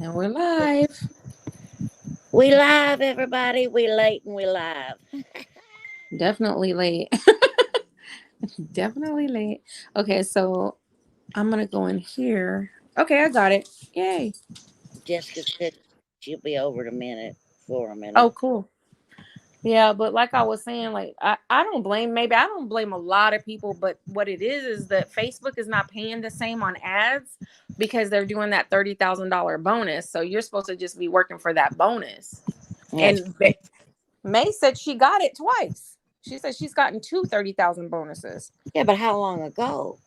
And we're live. We live, everybody. We late and we live. Definitely late. Definitely late. Okay, so I'm gonna go in here. Okay, I got it. Yay. Jessica said she'll be over in a minute, for a Oh, minute. cool. Yeah, but like I was saying, like I don't blame maybe I don't blame a lot of people, but what it is that Facebook is not paying the same on ads because they're doing that $30,000 bonus. So you're supposed to just be working for that bonus. That's And crazy. May said she got it twice. She said she's gotten two 30,000 bonuses. Yeah, but how long ago?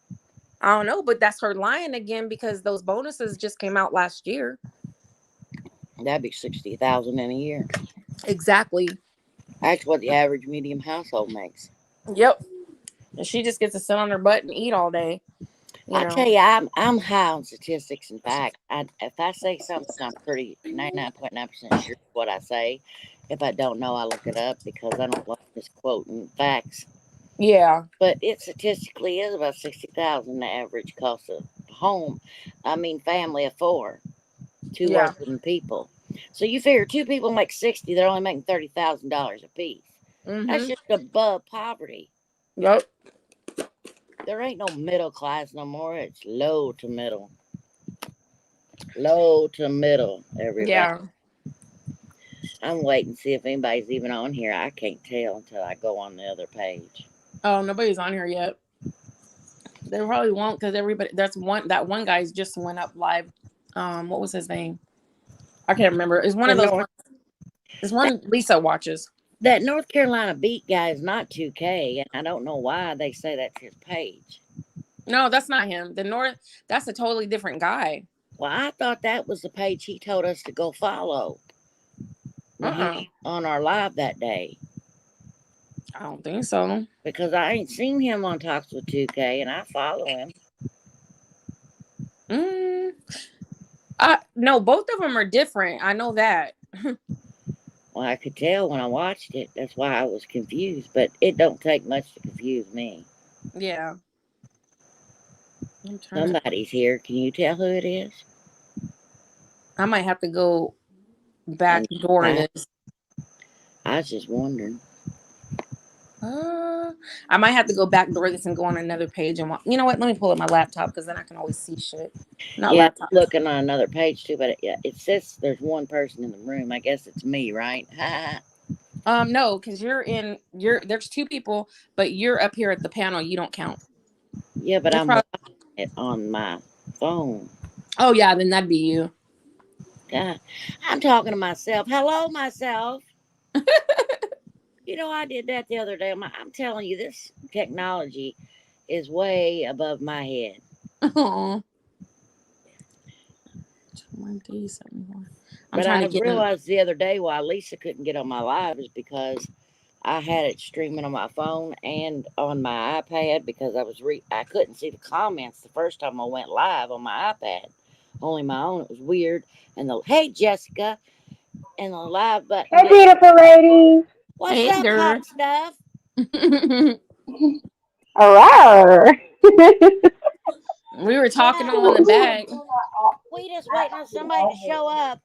I don't know, but that's her lying again because those bonuses just came out last year. That'd be 60,000 in a year. Exactly. That's what the average medium household makes. Yep. And she just gets to sit on her butt and eat all day, you I tell know. you, I'm high on statistics. In fact, if I say something, I'm pretty 99.9% sure what I say. If I don't know, I look it up because I don't like misquoting facts. Yeah. But it statistically is about 60,000 the average cost of a home. I mean, family of four, two Yeah. working people. So you figure two people make 60, they're only making $30,000 a piece. That's Mm-hmm. just above poverty. Yep. There ain't no middle class no more. It's low to middle. Low to middle, everybody. Yeah. I'm waiting to see if anybody's even on here. I can't tell until I go on the other page. Oh, nobody's on here yet. They probably won't because everybody that one guy's just went up live. What was his name? I can't remember. It's one The of those North ones. It's that, one Lisa watches. that North Carolina beat guy is not 2K, and I don't know why they say that's his page. No, that's not him. The North that's a totally different guy. Well, I thought that was the page he told us to go follow when he Uh-uh. was on our live that day. I don't think so. Because I ain't seen him on Talks with 2K, and I follow him. Mm, no, both of them are different. I know that. Well, I could tell when I watched it. That's why I was confused. But it don't take much to confuse me. Yeah. I'm trying to Somebody's here. Can you tell who it is? I might have to go And back door I, this. I was just wondering. Uh, I might have to go back door this and go on another page and you know what? Let me pull up my laptop because then I can always see shit. Not Yeah, I'm laptop. looking on another page too, but it says there's one person in the room. I guess it's me, right? No, because there's two people, but you're up here at the panel. You don't count. Yeah, but There's I'm probably watching it on my phone. Oh yeah, then that'd be you. God, I'm talking to myself. Hello, myself. I did that the other day. I'm telling you, this technology is way above my head. Oh, 1D71. I'm But trying I to get in. realized the other day why Lisa couldn't get on my live is because I had it streaming on my phone and on my iPad because I couldn't see the comments the first time I went live on my iPad. Only my own. It was weird. And the hey Jessica and the live button Hey, did. beautiful ladies. What's Hey, up, girl. hot stuff? Hello. We were talking Yeah, all in the back. we just waiting on somebody to show up.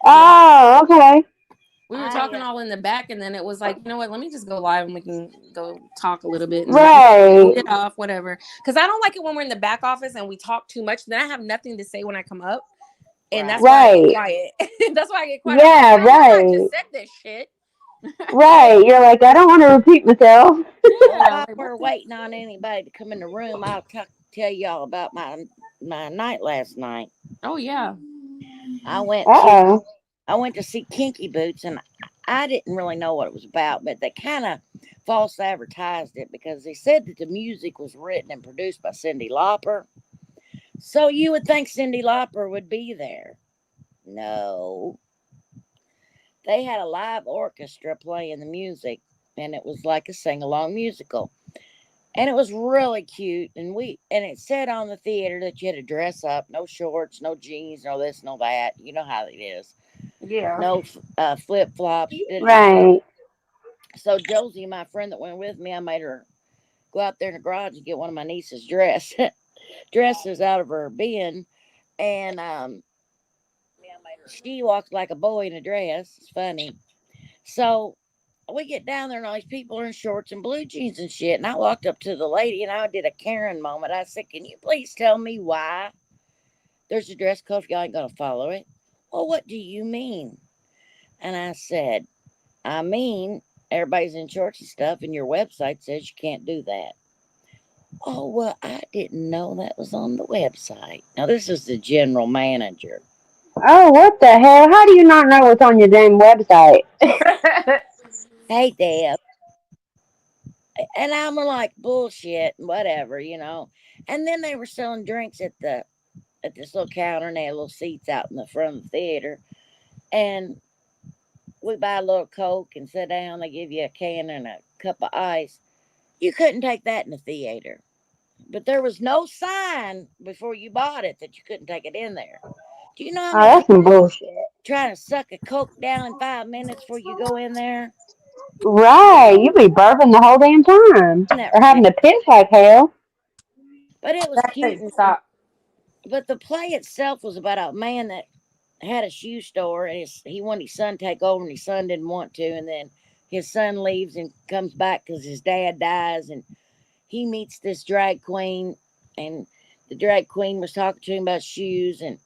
Yeah, Oh, okay. We were I talking all in the back, and then it was like, you know what? Let me just go live and we can go talk a little bit, and then Right. get off, whatever. Because I don't like it when we're in the back office and we talk too much. Then I have nothing to say when I come up, and that's right. why I get Right. quiet. That's why I get quiet. I'm like, Yeah, I know I just right. said this shit. Right. You're like, I don't want to repeat myself. Well, Yeah, while like what we're the? waiting on anybody to come in the room, tell y'all about my night last night. Oh yeah. I went to Uh-oh. I went to see Kinky Boots, and I didn't really know what it was about, but they kind of false advertised it because they said that the music was written and produced by Cyndi Lauper. So you would think Cyndi Lauper would be there. No, they had a live orchestra playing the music, and it was like a sing along musical. And it was really cute, and it said on the theater that you had to dress up, no shorts, no jeans, no this, no that. You know how it is. Yeah. No flip flops. Right. So Josie, my friend that went with me, I made her go out there in the garage and get one of my niece's dresses out of her bin, and She walks like a boy in a dress. It's funny. So we get down there and all these people are in shorts and blue jeans and shit. And I walked up to the lady and I did a Karen moment. I said, "Can you please tell me why there's a dress code if y'all ain't gonna follow it?" "Well, what do you mean?" And I said, "I mean, everybody's in shorts and stuff, and your website says you can't do that." "Oh, well, I didn't know that was on the website." Now, this is the general manager. Oh, what the hell? How do you not know what's on your damn website? "Hey, Deb." And I'm like, "Bullshit, whatever. And then they were selling drinks at this little counter, and they had little seats out in the front of the theater. And we buy a little Coke and sit down. They give you a can and a cup of ice. You couldn't take that in the theater. But there was no sign before you bought it that you couldn't take it in there. Do you know how Oh, many that's people some bullshit. trying to suck a Coke down in 5 minutes before you go in there? Right, you be burping the whole damn time. Isn't that Or having ridiculous? to piss like hell. But it was That cute. couldn't stop. But the play itself was about a man that had a shoe store, and he wanted his son to take over, and his son didn't want to. And then his son leaves and comes back because his dad dies, and he meets this drag queen, and the drag queen was talking to him about shoes, and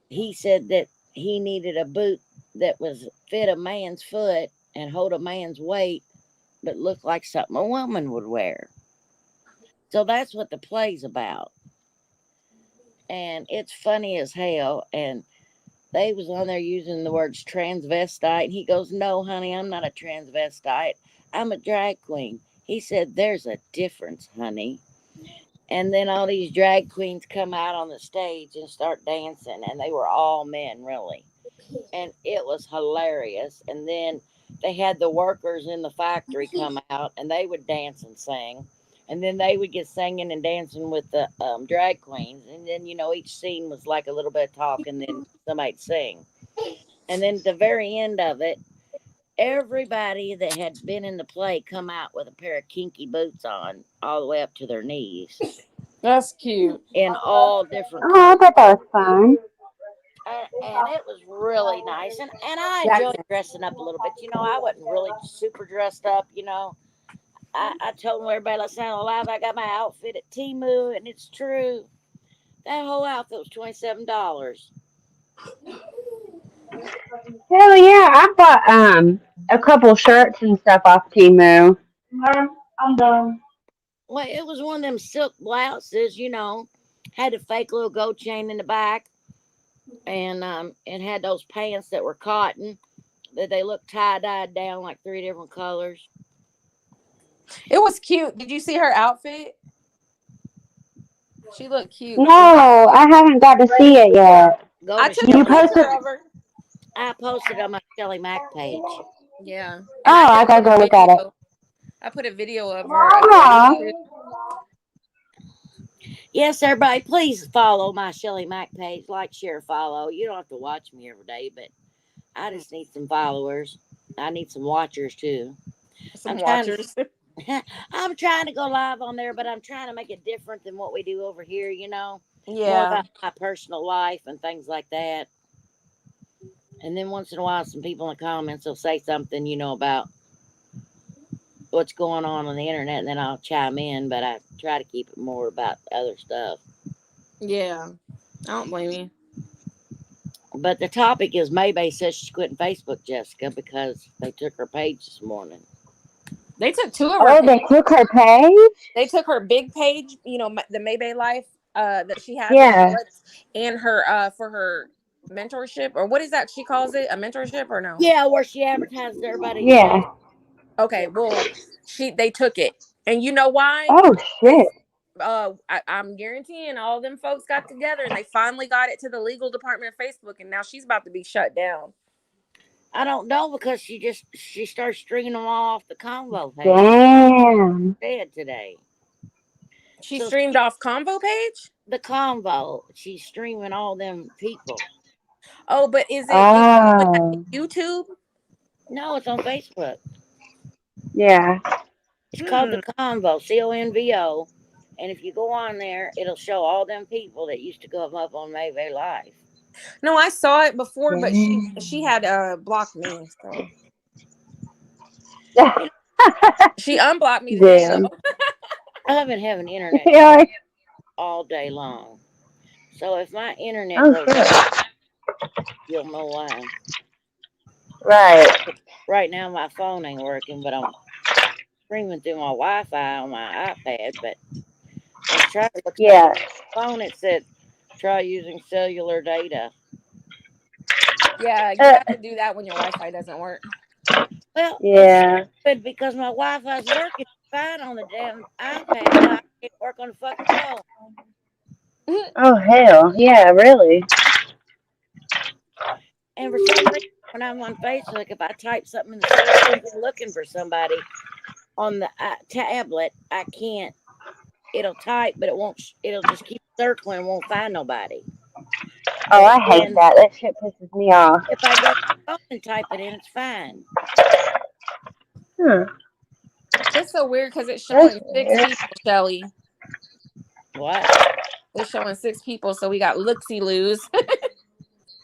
he said that he needed a boot that was fit a man's foot and hold a man's weight, but looked like something a woman would wear. So that's what the play's about, and it's funny as hell. And they was on there using the words transvestite, and he goes, "No, honey, I'm not a transvestite. I'm a drag queen." He said, "There's a difference, honey." And then all these drag queens come out on the stage and start dancing, and they were all men, really. And it was hilarious. And then they had the workers in the factory come out, and they would dance and sing. And then they would get singing and dancing with the drag queens. And then, each scene was like a little bit of talk, and then somebody'd sing. And then at the very end of it, everybody that had been in the play come out with a pair of kinky boots on all the way up to their knees That's cute. in all different Oh, I colors. thought that was fun. And it was really nice. And I enjoyed Jackson. dressing up a little bit. I wasn't really super dressed up. I told everybody last night on live I got my outfit at Timu, and it's true. That whole outfit was $27. Hell yeah, I bought a couple shirts and stuff off Temu. I'm done. Well, it was one of them silk blouses, had a fake little gold chain in the back, and it had those pants that were cotton that they looked tie dyed down like three different colors. It was cute. Did you see her outfit? She looked cute. No, I haven't got to see it yet. Go I to took a You Shelly. picture posted? of her. I posted on my Shelly Mac page. Yeah, and I Oh, I did gotta put a go look at it. video. I put a video of her. I think Aw. she Yes, everybody, please follow my Shelly Mac page. Like, share, follow. You don't have to watch me every day, but I just need some followers. I need some watchers too. I'm some trying watchers. to I'm trying to go live on there, but I'm trying to make it different than what we do over here. More Yeah, about my personal life and things like that. And then once in a while some people in the comments will say something, about what's going on the internet, and then I'll chime in, but I try to keep it more about other stuff. yeah. I don't blame you. But the topic is Maybay says she's quitting Facebook, Jessica, because they took her page this morning. They took two of her. Oh, they took her page? They took her big page, the Maybay Life that she has in Yeah. Bullets, and her for her mentorship, or what is that she calls it, a mentorship or no? Yeah, where she advertises everybody Yeah. days. Okay, well, they took it, and you know why? Oh, shit. Because I'm guaranteeing all them folks got together and they finally got it to the legal department of Facebook, and now she's about to be shut down. I don't know, because she started stringing them all off the convo page Damn. dead today. She So streamed off Convo page. the convo, she's streaming all them people. Oh, but is she doing that Oh. to YouTube? No, it's on Facebook. Yeah. It's called Hmm. the Convo, Convo. And if you go on there, it'll show all them people that used to come up on Mayvay Live. No, I saw it before, but she Damn. had blocked me, so You know, she unblocked me today Damn. though. I've been having internet Yeah. all day long. So if my internet Oh goes shit. out, you'll know why. Right. Right now my phone ain't working, but I'm streaming through my Wi-Fi on my iPad. But I was trying to look something Yeah. on my phone. It said try using cellular data. Yeah, you Uh, have to do that when your Wi-Fi doesn't work. Well, it's yeah. stupid because my Wi-Fi's working fine on the damn iPad. Why it can't work on the fucking phone? Oh hell. Yeah. Really. And for some reason, when I'm on Facebook, if I type something in the search engine looking for somebody on the tablet, I can't. It'll type, but it won't. It'll just keep circling and won't find nobody. Oh, But I hate then that. That shit pisses me off. if I go to the phone and type it in, it's fine. Huh. It's so weird because it's That's showing six weird. people, Shelly. What? It's showing six people, so we got Looksy Loos.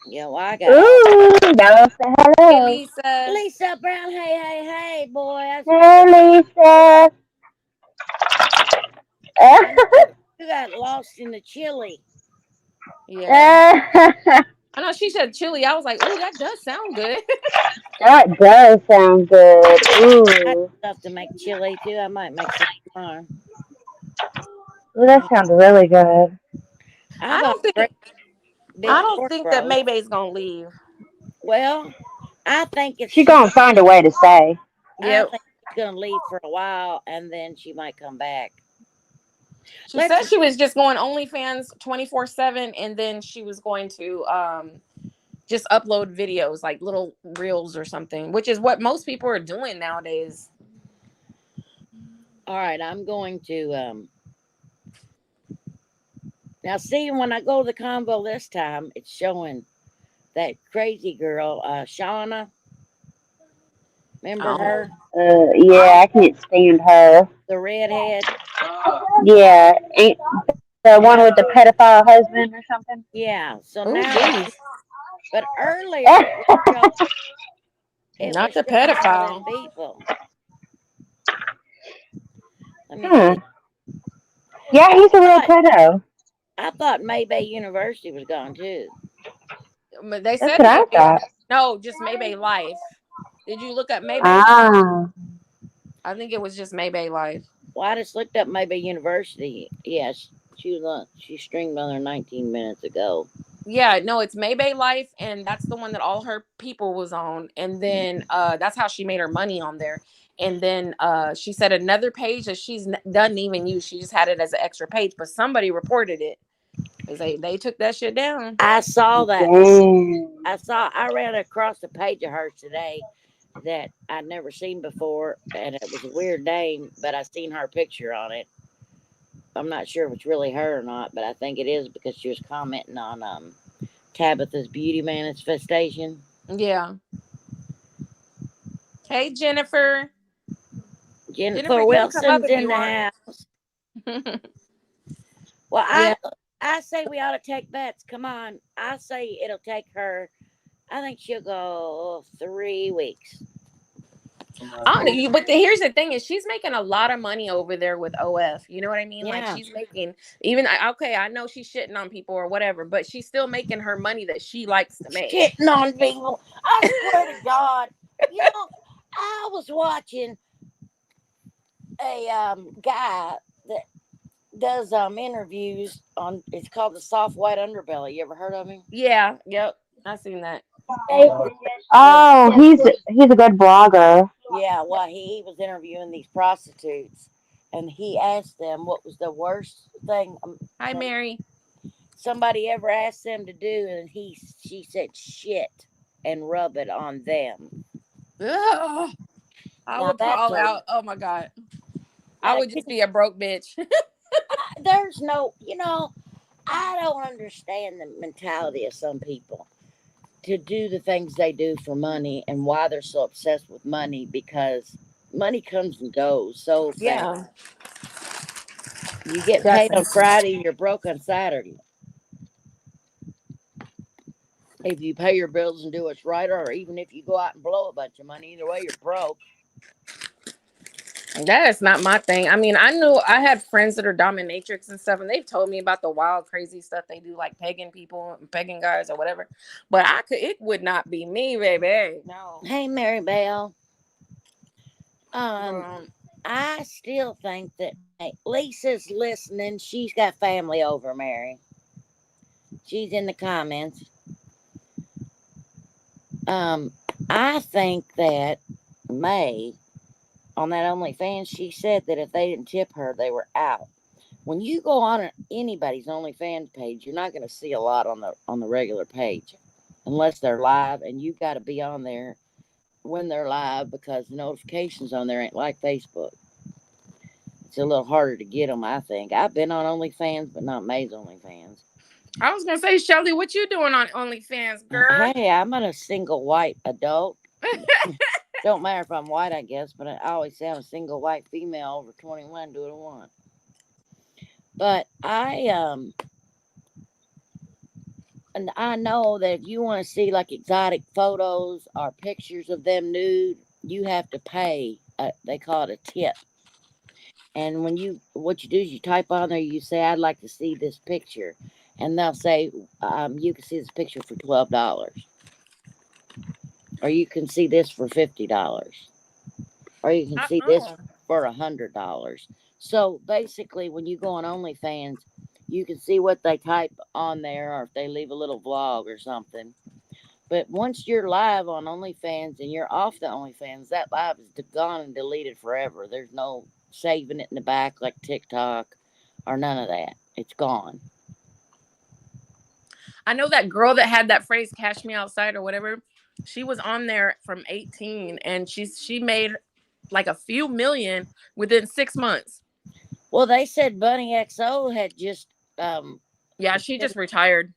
Yeah, well, I got all. Ooh, y'all say Hey hello. Lisa. Lisa Brown, hey, hey, hey, boy, I see Hey, you. Lisa. I know you got lost in the chili. Yeah. I know she said chili. I was like, ooh, that does sound good. That does sound good. I Ooh. stuff to make chili too. I might make some tomorrow. Ooh, that sounds really good. I I bought don't think great I big don't pork think that roast. Maybay's gonna leave. Well, I think if She she, gonna find a way to stay. I Yep. think she's gonna leave for a while and then she might come back. She Let's said she was just going OnlyFans 24/7, and then she was going to just upload videos like little reels or something, which is what most people are doing nowadays. All right, I'm going to now see when I go to the convo this time, it's showing that crazy girl, Shauna. Remember Oh. her? Yeah, I can't stand her. The redhead. Yeah, ain't the one Well, with the pedophile husband or something? yeah. So Oh now, geez. but earlier it Not was the showing all them pedophile. people. Let me Huh. see. Yeah, he's a real But pedo. I thought Maybay University was gone too. But they That's said what it I would be thought. no, just Maybay Life. Did you look up Maybay Life? Ah. I think it was just Maybay Life. Well, I just looked up Maybay University. Yes, she was on. She streamed on there 19 minutes ago. Yeah, no, it's Maybay Life, and that's the one that all her people was on. And then that's how she made her money on there. And then she said another page that doesn't even use. She just had it as an extra page, but somebody reported it because they took that shit down. I saw that. Damn. I ran across a page of hers today that I'd never seen before, and it was a weird name, but I seen her picture on it. I'm not sure if it's really her or not, but I think it is because she was commenting on Tabitha's beauty manifestation. Yeah. Hey Jennifer. Jennifer, Jennifer you can come up Wilson's if in you the want. house. Well, Yeah. I say we ought to take bets. Come on, I say it'll take her. I think she'll go 3 weeks. I don't know, but here's the thing: is she's making a lot of money over there with OF. You know what I mean? Like Yeah, she's making even okay. I know she's shitting on people or whatever, but she's still making her money that she likes to make. shitting on people. I swear to God, you know, I was watching a guy that does interviews on. It's called the Soft White Underbelly. You ever heard of him? Yeah. Yep. I seen that. And well, Oh, he's a good blogger. yeah, well, he was interviewing these prostitutes, and he asked them what was the worst thing Hi, Mary. somebody ever asked them to do, and she said shit and rub it on them. Ugh, I Now would that's crawl a out. Oh my god. I now, would just be a broke bitch. there's no, I don't understand the mentality of some people to do the things they do for money and why they're so obsessed with money because money comes and goes so fast. Yeah. You get paid on Definitely. Friday, you're broke on Saturday. if you pay your bills and do what's right, or even if you go out and blow a bunch of money, either way, you're broke. That is not my thing. I mean, I knew I had friends that are dominatrix and stuff, and they've told me about the wild, crazy stuff they do, like pegging people, pegging guys, or whatever. But it would not be me, baby. No. Hey, Mary Bell. Um, I still think that Lisa's listening. She's got family over, Mary. She's in the comments. I think that May on that OnlyFans, she said that if they didn't tip her, they were out. When you go on anybody's OnlyFans page, you're not going to see a lot on the regular page, unless they're live, and you got to be on there when they're live because the notifications on there ain't like Facebook. It's a little harder to get them, I think. I've been on OnlyFans, but not May's OnlyFans. I was gonna say, Shelly, what you doing on OnlyFans, girl? Hey, I'm a single white adult. Don't matter if I'm white, I guess, but I always say I'm a single white female over 21, do what I want. But and I know that if you want to see like exotic photos or pictures of them nude, you have to pay. They call it a tip. And what you do is you type on there, you say, I'd like to see this picture. And they'll say, you can see this picture for $12. Or you can see this for $50. Or you can see this for $100. So basically, when you go on OnlyFans, you can see what they type on there, or if they leave a little vlog or something. But once you're live on OnlyFans and you're off the OnlyFans, that live is gone and deleted forever. There's no saving it in the back like TikTok or none of that. It's gone. I know that girl that had that phrase "cash me outside" or whatever. She was on there from 18, and she made like a few million within 6 months. Well, they said Bunny XO had just Yeah, she just retired.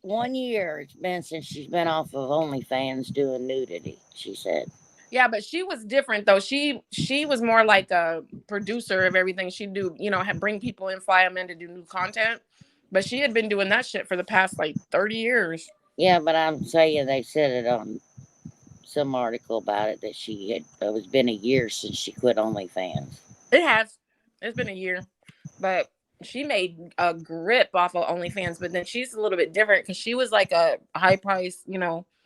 1 year it's been since she's been off of OnlyFans doing nudity, she said. Yeah, but she was different though. She was more like a producer of everything. She'd do, bring people in, fly them in to do new content. But she had been doing that shit for the past like 30 years. Yeah, but I'm saying they said it on some article about it that it was been a year since she quit OnlyFans. It has. It's been a year. But she made a grip off of OnlyFans, but then she's a little bit different because she was like a high price,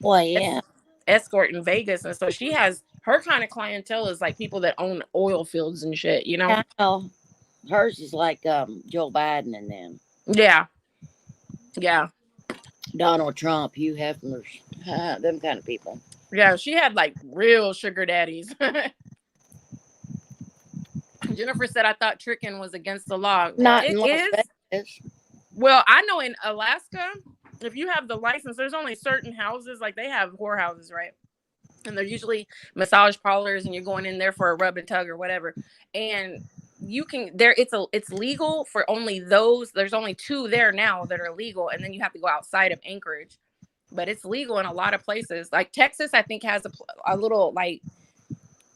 Well, yeah. escort in Vegas. And so she has her kind of clientele is like people that own oil fields and shit, I know. Hers is like Joe Biden and them. Yeah. Yeah. Donald Trump, Hugh Hefner's, them kind of people. Yeah, she had like real sugar daddies. Jennifer said, I thought tricking was against the law. Not It in Las is. Vegas. Well, I know in Alaska, if you have the license, there's only certain houses, like they have whorehouses, right? And they're usually massage parlors, and you're going in there for a rub and tug or whatever. And you can it's legal for only those. There's only 2 there now that are legal, and then you have to go outside of Anchorage. But it's legal in a lot of places. Like Texas, I think has a little like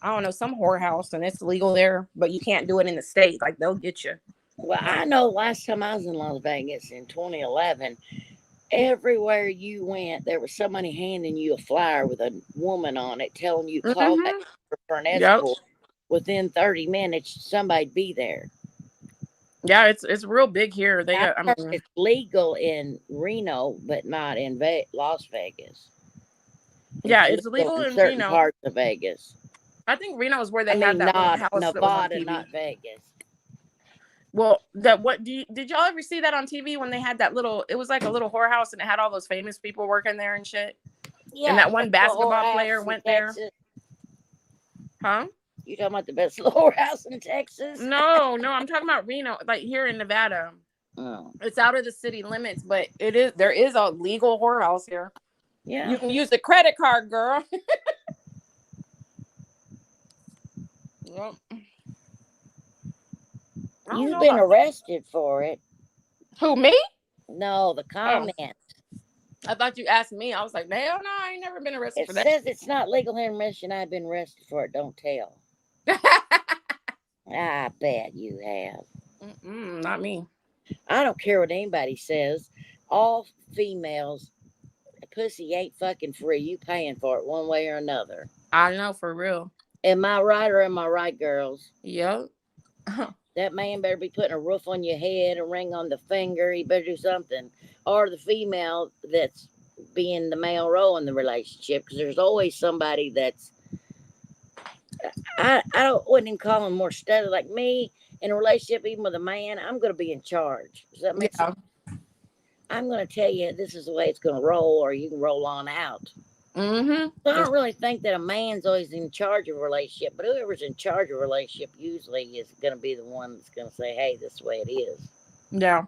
I don't know, some whorehouse, and it's legal there, but you can't do it in the state. Like they'll get you. Well, I know last time I was in Las Vegas in 2011, everywhere you went, there was somebody handing you a flyer with a woman on it telling you to call that for an escort. Yep. Within 30 minutes, somebody'd be there. Yeah, it's real big here. It's legal in Reno, but not in Las Vegas. It's legal in certain Reno. parts of Vegas. I think Reno is where they had that one house Nevada, that was on TV. Not Vegas. Well, did y'all ever see that on TV when they had that little? It was like a little whorehouse, and it had all those famous people working there and shit. Yeah, and that one basketball player went there. Huh? You talking about the best whorehouse in Texas? No, I'm talking about Reno, like here in Nevada. Oh. It's out of the city limits, but there is a legal whorehouse here. Yeah, you can use the credit card, girl. Yep. You've been arrested for it. Who, me? No, the comment. Oh. I thought you asked me. I was like, hell no, I ain't never been arrested for that. It says it's not legal here in Michigan. I've been arrested for it. Don't tell. I bet you have. Not me. I don't care what anybody says. All females pussy ain't fucking free. You paying for it one way or another. I know, for real. Am I right or am I right, girls? Yep. That man better be putting a roof on your head, a ring on the finger. He better do something. Or the female that's being the male role in the relationship, because there's always somebody that's wouldn't even call them more steady like me in a relationship, even with a man. I'm going to be in charge. Does that make sense? Yeah. I'm going to tell you this is the way it's going to roll, or you can roll on out. Mm-hmm. So I don't really think that a man's always in charge of a relationship, but whoever's in charge of a relationship usually is going to be the one that's going to say, "Hey, this is the way it is," Yeah.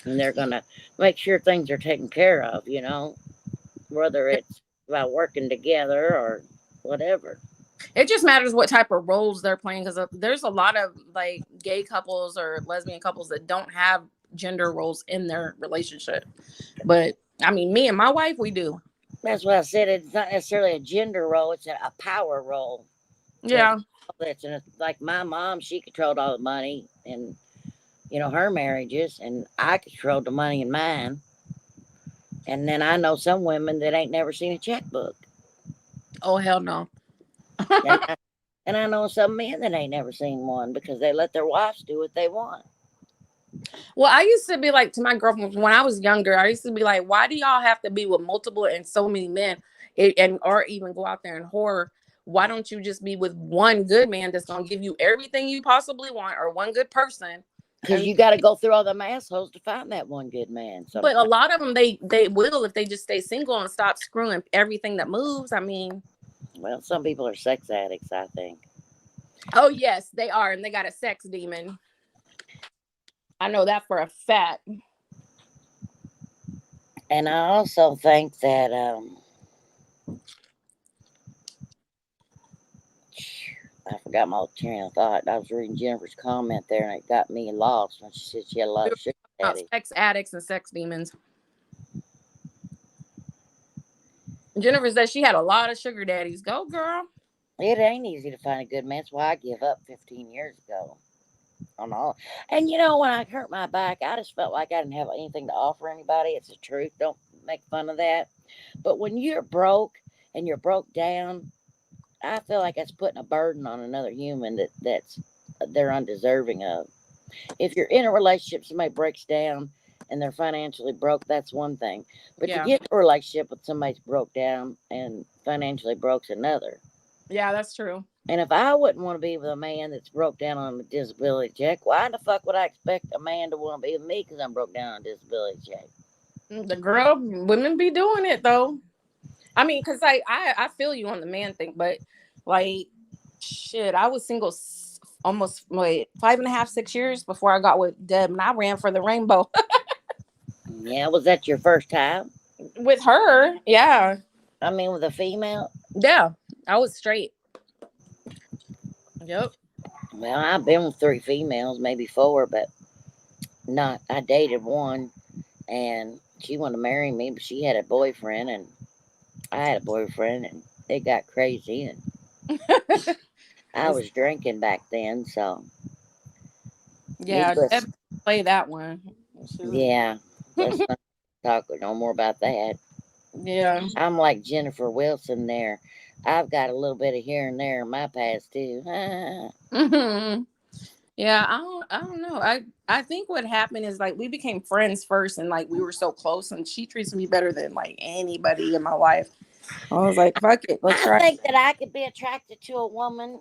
and they're going to make sure things are taken care of. Whether it's about working together or whatever. It just matters what type of roles they're playing, because there's a lot of like gay couples or lesbian couples that don't have gender roles in their relationship. But I mean, me and my wife, we do. That's what I said. It's not necessarily a gender role; it's a power role. Yeah. That's like my mom. She controlled all the money in her marriages, and I controlled the money in mine. And then I know some women that ain't never seen a checkbook. Oh, hell no. And I know some men that ain't never seen one because they let their wives do what they want. Well, I used to be like, to my girlfriend when I was younger, I used to be like, why do y'all have to be with multiple and so many men, and or even go out there and whore? Why don't you just be with one good man that's gonna give you everything you possibly want, or one good person? Because you got to go through all them assholes to find that one good man. But a lot of them, they will, if they just stay single and stop screwing everything that moves. I mean, well, some people are sex addicts, I think. oh yes, they are, and they got a sex demon. I know that for a fact. And I also think that I forgot my train of thought. I was reading Jennifer's comment there, and it got me lost when she said she had a lot of sugar daddies. Sex addicts and sex demons. Jennifer said she had a lot of sugar daddies. Go, girl. It ain't easy to find a good man. That's why I give up 15 years ago on all. And when I hurt my back, I just felt like I didn't have anything to offer anybody. It's the truth. Don't make fun of that. But when you're broke and you're broke down, I feel like that's putting a burden on another human that's they're undeserving of. If you're in a relationship, somebody breaks down and they're financially broke, that's one thing. But to Yeah. get in a relationship with somebody's broke down and financially broke's another. Yeah, that's true. And if I wouldn't want to be with a man that's broke down on a disability check, why the fuck would I expect a man to want to be with me because I'm broke down on a disability check? The girl, women be doing it though. I mean, because I feel you on the man thing, but like, shit, I was single almost 5.5, 6 years before I got with Deb, and I ran for the rainbow. Yeah, was that your first time? With her, yeah. I mean, with a female? Yeah, I was straight. Yep. Well, I've been with 3 females, maybe 4, but not. I dated one, and she wanted to marry me, but she had a boyfriend, and I had a boyfriend, and it got crazy, and I was drinking back then, so yeah, Deb play that one. Yeah, let's not talk no more about that. Yeah. I'm like Jennifer Wilson there. I've got a little bit of here and there in my past too. Mm-hmm. Yeah, I don't know. I think what happened is like we became friends first, and like we were so close, and she treats me better than like anybody in my life. I was like, fuck it, let's I try. think that I could be attracted to a woman.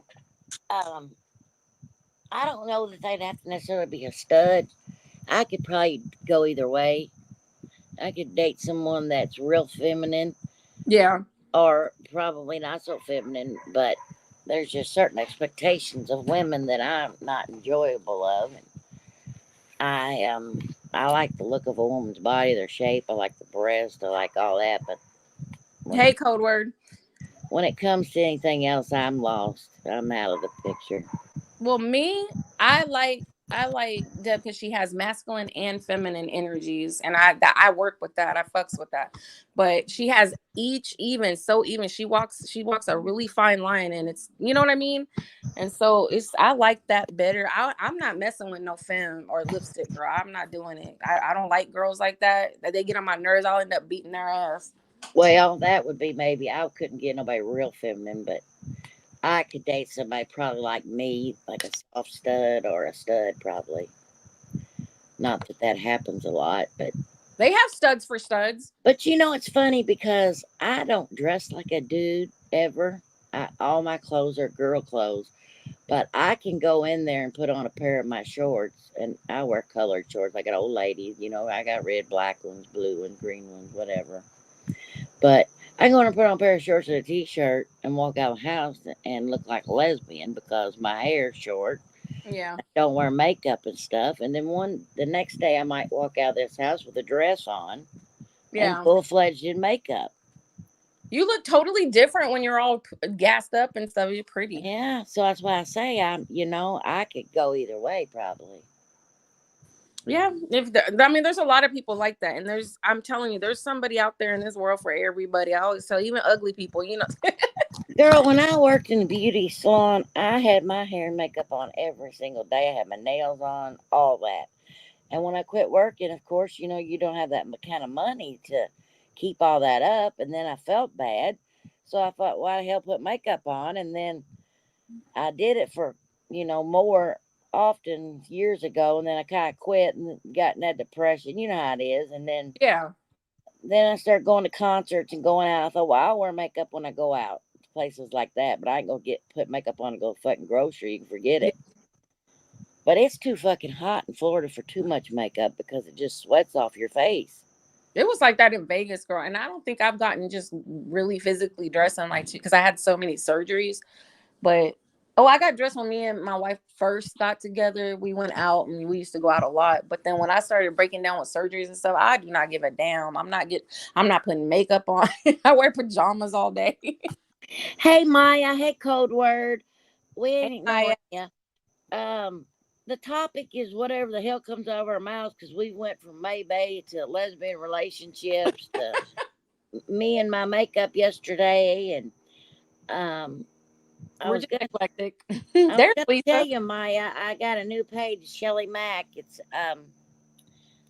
I don't know that they'd have to necessarily be a stud. I could probably go either way. I could date someone that's real feminine. Yeah. Or probably not so feminine, but there's just certain expectations of women that I'm not enjoyable of. And I like the look of a woman's body, their shape. I like the breast. I like all that. But hey, code word. When it comes to anything else, I'm lost. I'm out of the picture. Well, me, I I like Deb because she has masculine and feminine energies, and I work with that. I fucks with that, but she has each even so even. She walks a really fine line, and it's you know what I mean. And so it's I like that better. I'm not messing with no femme or lipstick girl. I'm not doing it. I don't like girls like that. That they get on my nerves. I'll end up beating their ass. Well, that would be maybe I couldn't get nobody real feminine, but I could date somebody probably like me, like a soft stud or a stud, probably. Not that that happens a lot, They have studs for studs. but it's funny because I don't dress like a dude ever. All my clothes are girl clothes, but I can go in there and put on a pair of my shorts, and I wear colored shorts like an old lady. I got red, black ones, blue ones, green ones, whatever. But I can go in and put on a pair of shorts and a t-shirt and walk out of the house and look like a lesbian because my hair's short. Yeah, Don't wear makeup and stuff. And then the next day I might walk out of this house with a dress on and yeah. full fledged in makeup. You look totally different when you're all gassed up and stuff. You're pretty. Yeah, so that's why I say I could go either way probably. Yeah, I mean, there's a lot of people like that, and I'm telling you, there's somebody out there in this world for everybody. I always tell even ugly people, you know. Girl, when I worked in the beauty salon, I had my hair and makeup on every single day. I had my nails on, all that. And when I quit working, of course, you don't have that kind of money to keep all that up. And then I felt bad. So I thought, why the hell put makeup on? And then I did it for, more often years ago. And then I kind of quit and got in that depression. You know how it is. And then, Yeah, then I started going to concerts and going out. I thought, well, I'll wear makeup when I go out to places like that. But I ain't going to put makeup on and go fucking grocery. You can forget yeah. it. But it's too fucking hot in Florida for too much makeup because it just sweats off your face. It was like that in Vegas, girl. And I don't think I've gotten just really physically dressing like because I had so many surgeries. But I got dressed when me and my wife first got together. We went out and we used to go out a lot. But then when I started breaking down with surgeries and stuff, I do not give a damn. I'm not putting makeup on. I wear pajamas all day. Hey Maya, hey code word. We Hey, ain't Maya. ignoring you. The topic is whatever the hell comes out of our mouths because we went from Maybay to lesbian relationships to me and my makeup yesterday, and um, I We're was just gonna eclectic. I was There's gonna tell Lisa. you, Maya, I got a new page, Shelly Mack. It's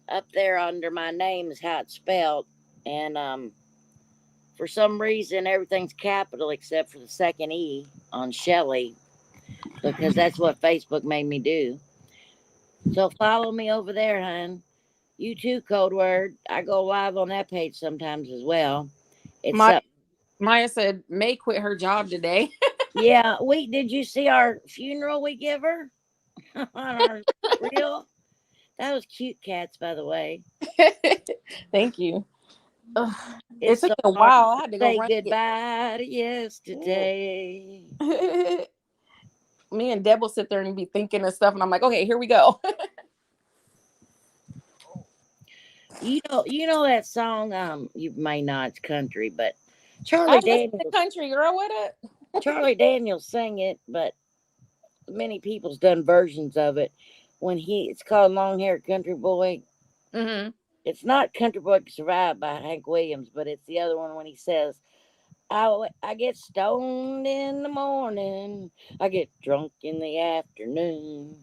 up there under my name is how it's spelled, and for some reason everything's capital except for the second E on Shelly because that's what Facebook made me do. So follow me over there, hon. You too, code word. I go live on that page sometimes as well. It's Maya, Maya said May quit her job today. yeah. We did you see our funeral we give her on our reel? That was cute cats, by the way. Thank you. Ugh, it It's took so me a hard while. I to had to go say run it. goodbye to yesterday. Me and Deb will sit there and be thinking of stuff, and I'm like, okay, here we go. You know that song. You may not. It's country, but I Charlie listen to Daniels. country girl. What up? Charlie Daniels sang it, but many people's done versions of it. It's called Long Haired Country Boy. Hmm. It's not Country Boy Can Survive by Hank Williams, but it's the other one when he says, I get stoned in the morning, I get drunk in the afternoon.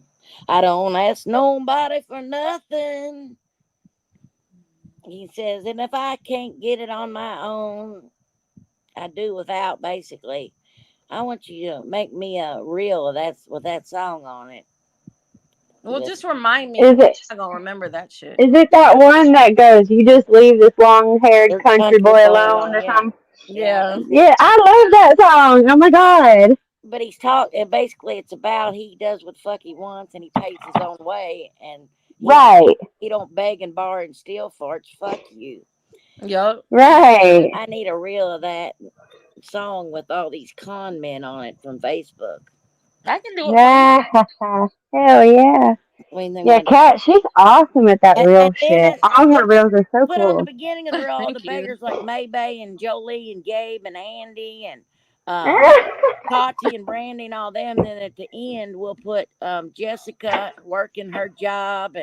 I don't ask nobody for nothing. He says, and if I can't get it on my own, I do without, basically. I want you to make me a reel of that with that song on it. Well, With just remind me. Is it I'm not gonna remember that shit. is it that one that goes, "You just leave this long-haired the country country boy boy alone" alone, or yeah. something? Yeah, Yeah. that's it. Yeah, I love that song. Oh my god. But he's talking. Basically, it's about he does what the fuck he wants, and he pays his own way, and he don't Right. he don't beg and borrow and steal for it. Fuck you. Yup. Right. I need a reel of that song with all these con men on it from Facebook. I can do it for you. Yeah. Hell yeah. Between them Yeah, guys. Kat, she's awesome at that And real then shit. All her reels are so put on the cool. beginning of the all the Thank you. beggars like Maybay and Jolie and Gabe and Andy and um, Tati and Brandy and all them. Then at the end, we'll put Jessica working her job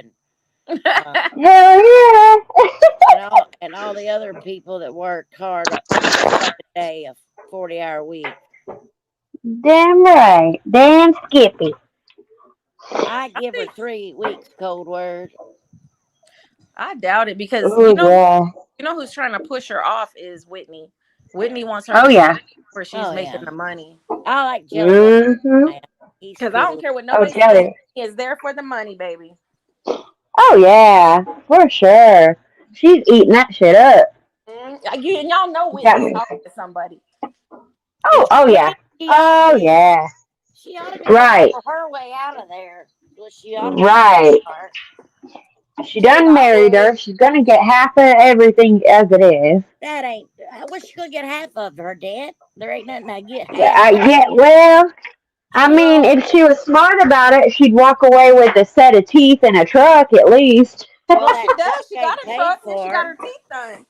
uh, Hell yeah. and all the other people that work hard a day, a 40-hour week. Damn right. Damn Skippy. I give her 3 weeks. Cold word. I doubt it because Oh yeah. you know who's trying to push her off is Whitney. Whitney wants her Oh to yeah. stay where she's Oh making yeah, the money. I like Jelly Roll. Mm-hmm. Man, he's Because I don't cool. care what Oh nobody says, Jelly. he is there for the money, baby. Oh yeah. For sure. She's eating that shit up. And y'all know Got Whitney's me. talking to somebody. If Oh she yeah. ain't, she ought to Oh be. yeah. She ought to be looking Right. for her way out of there. Well, she ought to be Right. smart. She Shit, done I married would. her. She's gonna get half of everything as it is. That ain't. What's she gonna get half of her debt? There ain't nothing I get half I of. get well. I mean, Girl, if she was smart about it, she'd walk away with a set of teeth and a truck at least. Well, well, she that truck does. She got ain't a paid truck and she got for. her teeth done.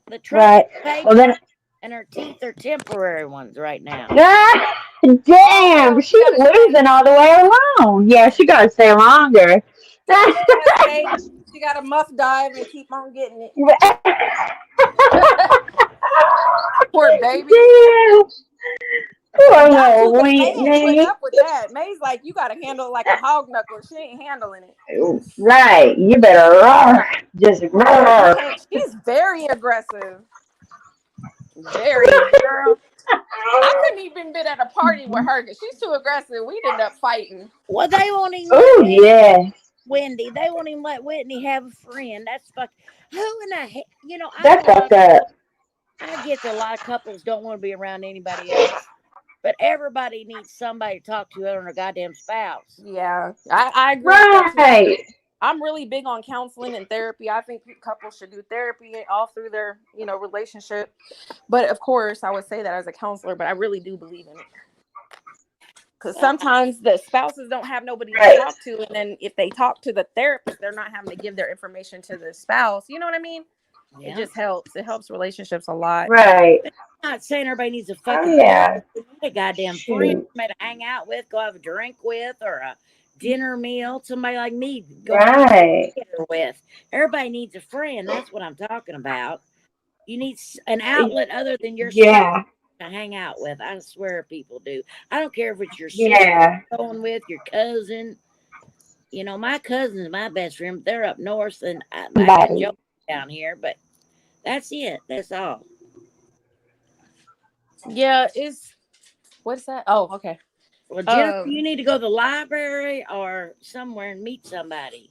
The truck Right. ain't paid Well for, then, and her teeth are temporary ones right now. ah, Oh damn, hell, she she's gotta stay. losing all the way along. Yeah, she gotta stay longer. Yeah, she gotta stay. She gotta muff dive and keep on getting it. Poor baby. Damn, poor And got to, little because May ain't putting Whitney. up with that. May's like, you got to handle it like a hog knuckle. She ain't handling it. Right, you better roar. Just You roar. can't. She's very aggressive. Very. Girl, I couldn't even been at a party with her because she's too aggressive. We'd end up fighting. Well, they won't even let Oh yeah, Wendy. They won't even let Whitney have a friend. That's fuck. Who in the heck? I that's know a lot. fucked up. I get that a lot of couples don't want to be around anybody else, but everybody needs somebody to talk to other than a goddamn spouse. Yeah, I agree with that too. Right. I'm really big on counseling and therapy. I think couples should do therapy all through their, relationship. But of course, I would say that as a counselor, but I really do believe in it. Because Well, sometimes the spouses don't have nobody to Right. talk to. And then if they talk to the therapist, they're not having to give their information to the spouse. You know what I mean? It yeah. just helps. It helps relationships a lot. Right. I'm not saying everybody needs a Oh fucking yeah. therapist. They need a goddamn friend, Shoot. somebody to hang out with, go have a drink with, or a dinner meal. Somebody like me, go out to Right. dinner with. Everybody needs a friend. That's what I'm talking about. You need an outlet other than your spouse Yeah. to hang out with. I swear people do. I don't care if it's your sister Yeah. going with, your cousin. My cousin's my best friend. They're up north, and I got Joe Somebody. down here, but that's it. That's all. Yeah, what's that? Oh, okay. Well, Jennifer, you Um, need to go to the library or somewhere and meet somebody.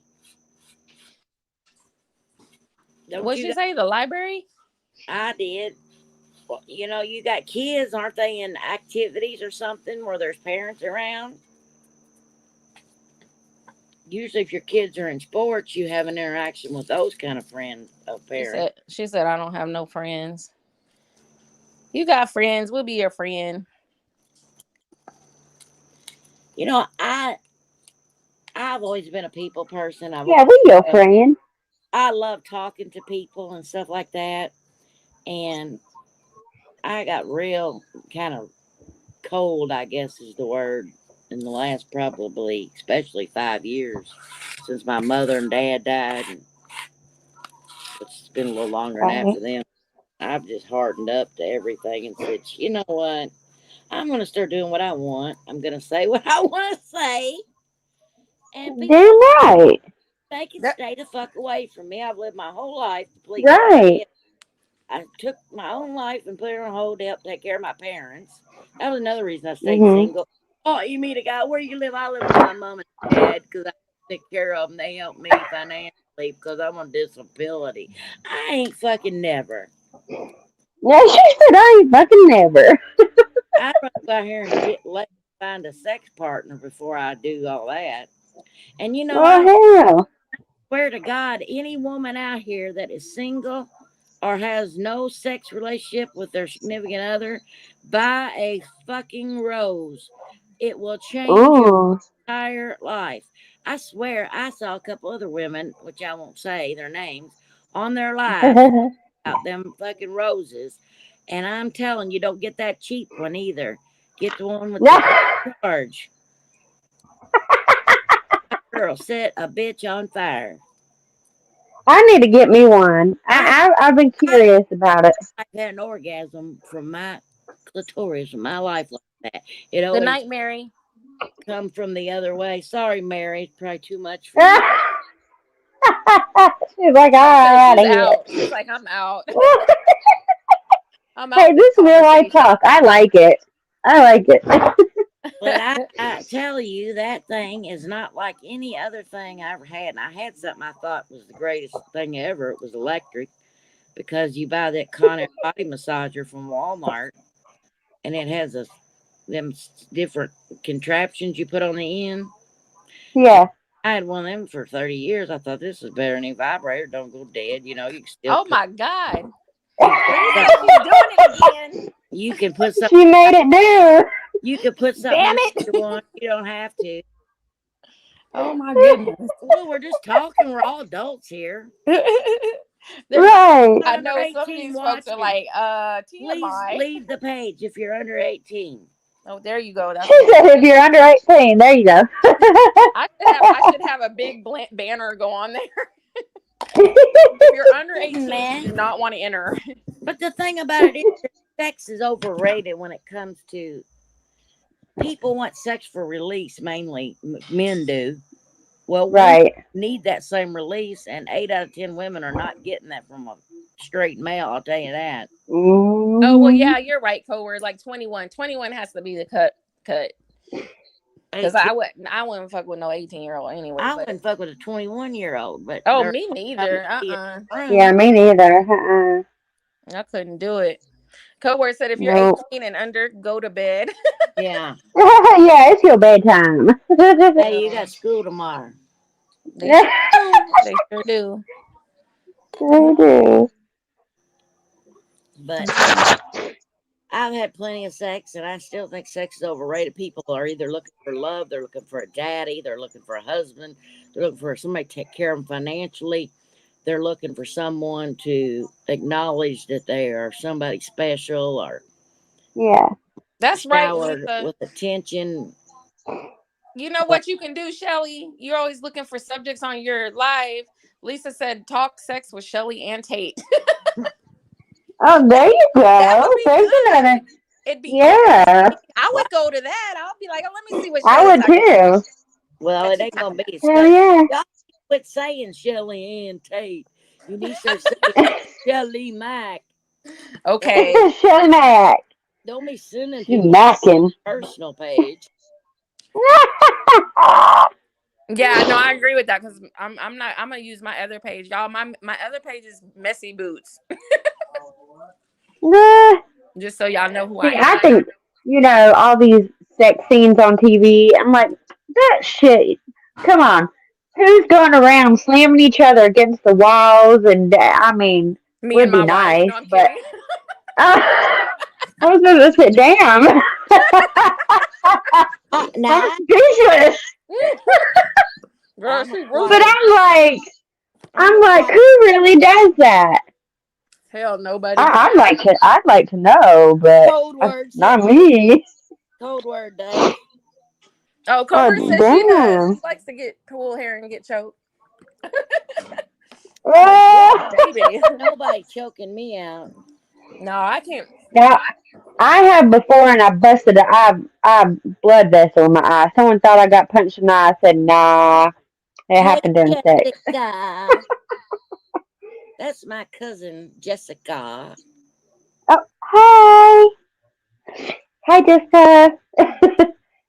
Don't what'd you? she say? The library? I did. Well, you got kids, aren't they, in activities or something where there's parents around? Usually, if your kids are in sports, you have an interaction with those kind of friends of She parents. said, I don't have no friends. You got friends. We'll be your friend. I've always been a people person. Yeah, we your friend. I love talking to people and stuff like that. And I got real kind of cold, I guess is the word, in the last probably, especially 5 years since my mother and dad died. And it's been a little longer than Right. after them. I've just hardened up to everything and said, you know what? I'm going to start doing what I want. I'm going to say what I want to say. And people, Damn right. they can That stay the fuck away from me. I've lived my whole life to please Right. everybody else. I took my own life and put it on hold to help take care of my parents. That was another reason I stayed Mhm. single. Oh, you meet a guy, where you live? I live with my mom and dad because I take care of them. They help me financially because I'm on disability. I ain't fucking never. Yeah, she said I ain't fucking never. I'd rather go out here and find a sex partner before I do all that. And I Oh hell. swear to God, any woman out here that is single or has no sex relationship with their significant other, buy a fucking rose. It will change your Ooh. entire life. I swear, I saw a couple other women, which I won't say their names, on their lives about them fucking roses. And I'm telling you, don't get that cheap one either. Get the one with the charge. Girl, set a bitch on fire. I need to get me one. I, I've been I curious about it. I've had an orgasm from my clitoris in my life like that. It Good always night, Mary. come from the other way. Sorry, Mary, it's probably too much for you. She's like, She said all she's right, out. She's like, I'm out. I'm hey, out this this real life conversation. talk. I like it. I like it. But I tell you, that thing is not like any other thing I ever had. And I had something I thought was the greatest thing ever. It was electric because you buy that Conair body massager from Walmart, and it has them different contraptions you put on the end. And Yeah. I had one of them for 30 years. I thought this was better than any vibrator. Don't go dead. You know, you can still Oh put, my God. you can put Lisa, something, she's doing it again. you can put something, She made it do. you can put something Damn in if it. you want. You don't have to. Oh my goodness. Well, we're just talking. We're all adults here. There's Right. Not I under know some of 18 these folks are watching. like, Please TMI. leave the page if you're under 18. Oh, there you go. She That's what said if you're under 18, there you go. I should have a big banner go on there. If you're under 18, you do Man. not want to enter. But the thing about it is, that sex is overrated when it comes to people want sex for release, mainly men do. Well, women Right. need that same release, and 8 out of 10 women are not getting that from a straight male. I'll tell you that. Oh well, Mm-hmm. yeah, you're right, Coward. Like 21. 21 has to be the cut. Because 18. I wouldn't fuck with no 18-year-old anyway. I But wouldn't fuck with a 21-year-old, but oh, they're me coming neither. to be in the Yeah, room. me neither. Uh-uh. I couldn't do it. Coward said if you're No. 18 and under, go to bed. Yeah. Yeah, it's your bedtime. Hey, you got school tomorrow. They sure do. They sure do. They do. But I've had plenty of sex, and I still think sex is overrated. People are either looking for love, they're looking for a daddy, they're looking for a husband, they're looking for somebody to take care of them financially. They're looking for someone to acknowledge that they are somebody special or Yeah. That's right, showered Lisa. with attention. You know But what you can do, Shelly? You're always looking for subjects on your live. Lisa said talk sex with Shelly and Tate. Oh, there you That would go. be There's another. good. It'd be Yeah, interesting. I would go to that. I'll be like, oh, let me see what I Shelly would talking about. too. well, What it you ain't gonna talking be Hell Shelly. yeah. Y'all quit saying Shelly Ann Tate. You need to start saying Shelly Mack. about? Don't Okay. Shut Mac. don't be sending She people macking. personal page. Yeah, no, I agree with that because I'm gonna use my other page, y'all. My other page is messy boots, Nah. just so y'all know who I See, am. I think, all these sex scenes on TV, I'm like, that shit, come on. Who's going around slamming each other against the walls? And, I mean, Me and would be my wife. nice, No, I'm but kidding. I was going to sit down. I'm Now speechless. Girl, I'm a she But ruthless. quiet. I'm I'm a like, quiet. who really does that? Hell, nobody. I'd like to know, but Code word, not Shelly. me. Code word, Dave. Oh, Oh, Cobra says she does. damn. She likes to get pull hair and get choked. Oh, good. Ah. Baby. Nobody choking me out. No, I can't. Now, I have before, and I busted a blood vessel in my eye. Someone thought I got punched in the eye. I said, nah, it Hey, happened during sex. Jessica. That's my cousin, Jessica. Oh, hi, Jessica.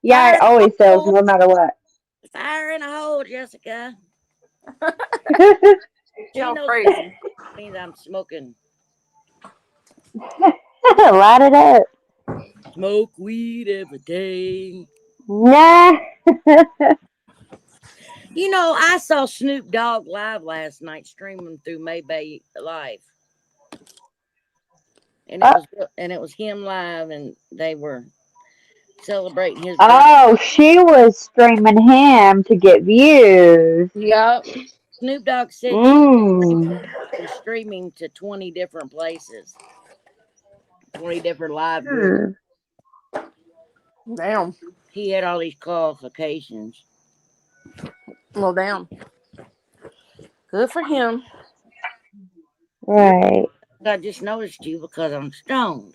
Yeah, Fire it in a always sells hole. no matter what. Fire in a hole, Jessica. She Y'all knows what crazy. means I'm smoking. Light it up. Smoke weed every day. Nah. You know, I saw Snoop Dogg live last night streaming through Maybay Live. And it Oh, was and it was him live and they were celebrating his birthday. oh, she was streaming him to get views. Yep. Snoop Dogg said you Mmm. and streaming to 20 different places. 20 different live groups. Damn. He had all these qualifications. Well, damn. Good for him. Right. I just noticed you because I'm stoned.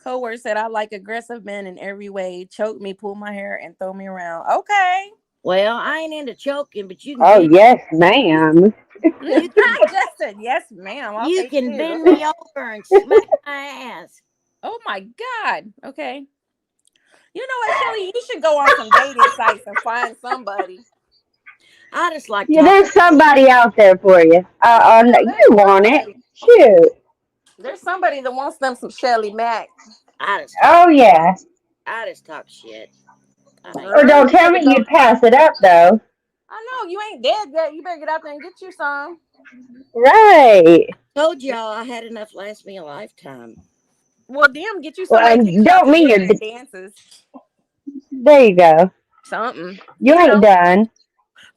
Coworker said, I like aggressive men in every way. Choke me, pull my hair, and throw me around. Okay. Well, I ain't into choking, but you can Oh, bend, yes, ma'am. you can I just said, yes, ma'am. I'll you take can two. bend me over and smack my ass. Oh, my God. Okay. You know what, Shelly? You should go on some dating sites and find somebody. I just like Yeah, talking. there's somebody out there for you. Yeah, there's You want it. somebody. Shoot. There's somebody that wants them some Shelly Mack. I just talk. Oh, yeah. I just talk shit. I ain't. Or Girl, don't you tell better me go. you'd pass it up, though. I know, you ain't dead yet. You better get out there and get you some. Right. Told y'all I had enough last me a lifetime. Well, damn, get you Well, somebody to take you out don't to mean dinner you're. and dances. There you go. Something. You You ain't know. done.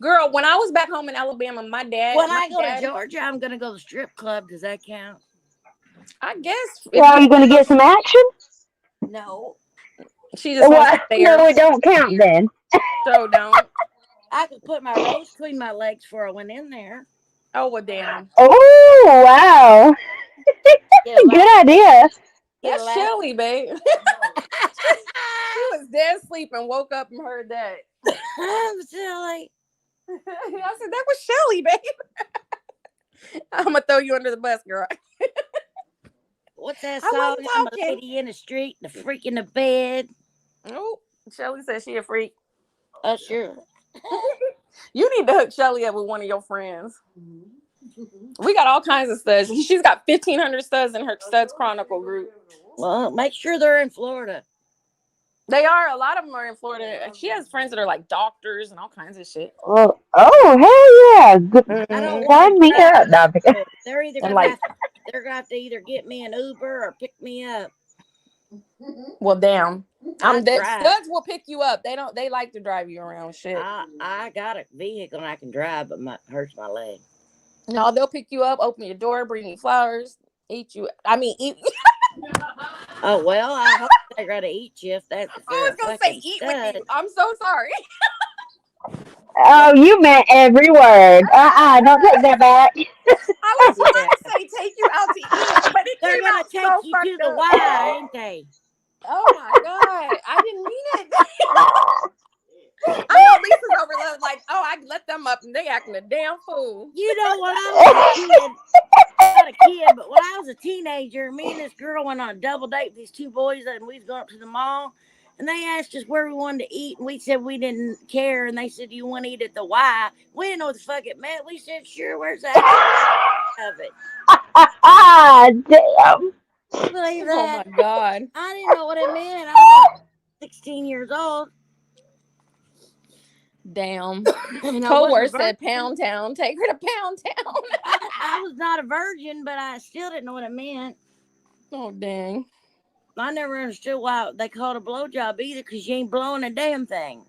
Girl, when I was back home in Alabama, my When I go to dad, Georgia, I'm gonna go to the strip club. Does that count? I guess if Well, are you you going to get some action? No. she just wants to Well, stare. no, it don't count then. So don't. I could put my rose between my legs before I went in there. Oh, well, damn. Oh, wow. Get a lap. Good idea. Get a That's lap. Shelly, babe. She was dead asleep and woke up and heard that. I'm silly. I said, that was Shelly, babe. I'm going to throw you under the bus, girl. What's that I song? wasn't I'm a talking. lady in the street, the freak in the bed. Oh, Shelly said she a freak. Oh, sure. You need to hook Shelly up with one of your friends. We got all kinds of studs. She's got 1,500 studs in her Studs Chronicle group. Well, make sure they're in Florida. They are. A lot of them are in Florida. She has friends that are like doctors and all kinds of shit. Oh, hell yeah. I don't Mm-hmm. want Sign to me drive. up, Dr. So they're either And gonna like, have they're gonna have to either get me an Uber or pick me up. well, damn. I That drive. studs will pick you up. They don't. They like to drive you around. Shit. I got a vehicle and I can drive, but my hurts my leg. No, they'll pick you up, open your door, bring you flowers, eat you. I mean, eat. Oh well, I hope they're gonna eat you if that's if I they're was a gonna say fucking eat with stud. you. I'm so sorry. Well, Oh, you meant every word. Don't take that back. I was yeah, trying to say take you out to eat, but it they're came gonna out take so you to fucked the up. Y, ain't they? Oh my god, I didn't mean it. I know Lisa's over there like, oh, I let them up and they acting a damn fool. You know, when I was a kid, not a kid, but when I was a teenager, me and this girl went on a double date with these two boys, and we was going up to the mall, and they asked us where we wanted to eat, and we said we didn't care, and they said, you want to eat at the Y? We didn't know what the fuck it meant. We said, sure, where's the address of it? Damn. You believe Oh that? my god, I didn't know what it meant. I was like 16 years old, damn. and I wasn't a Coworker said virgin. Pound Town. Take her to Pound Town. I was not a virgin, but I still didn't know what it meant. Oh dang. I never understood why they called a blowjob either, because you ain't blowing a damn thing.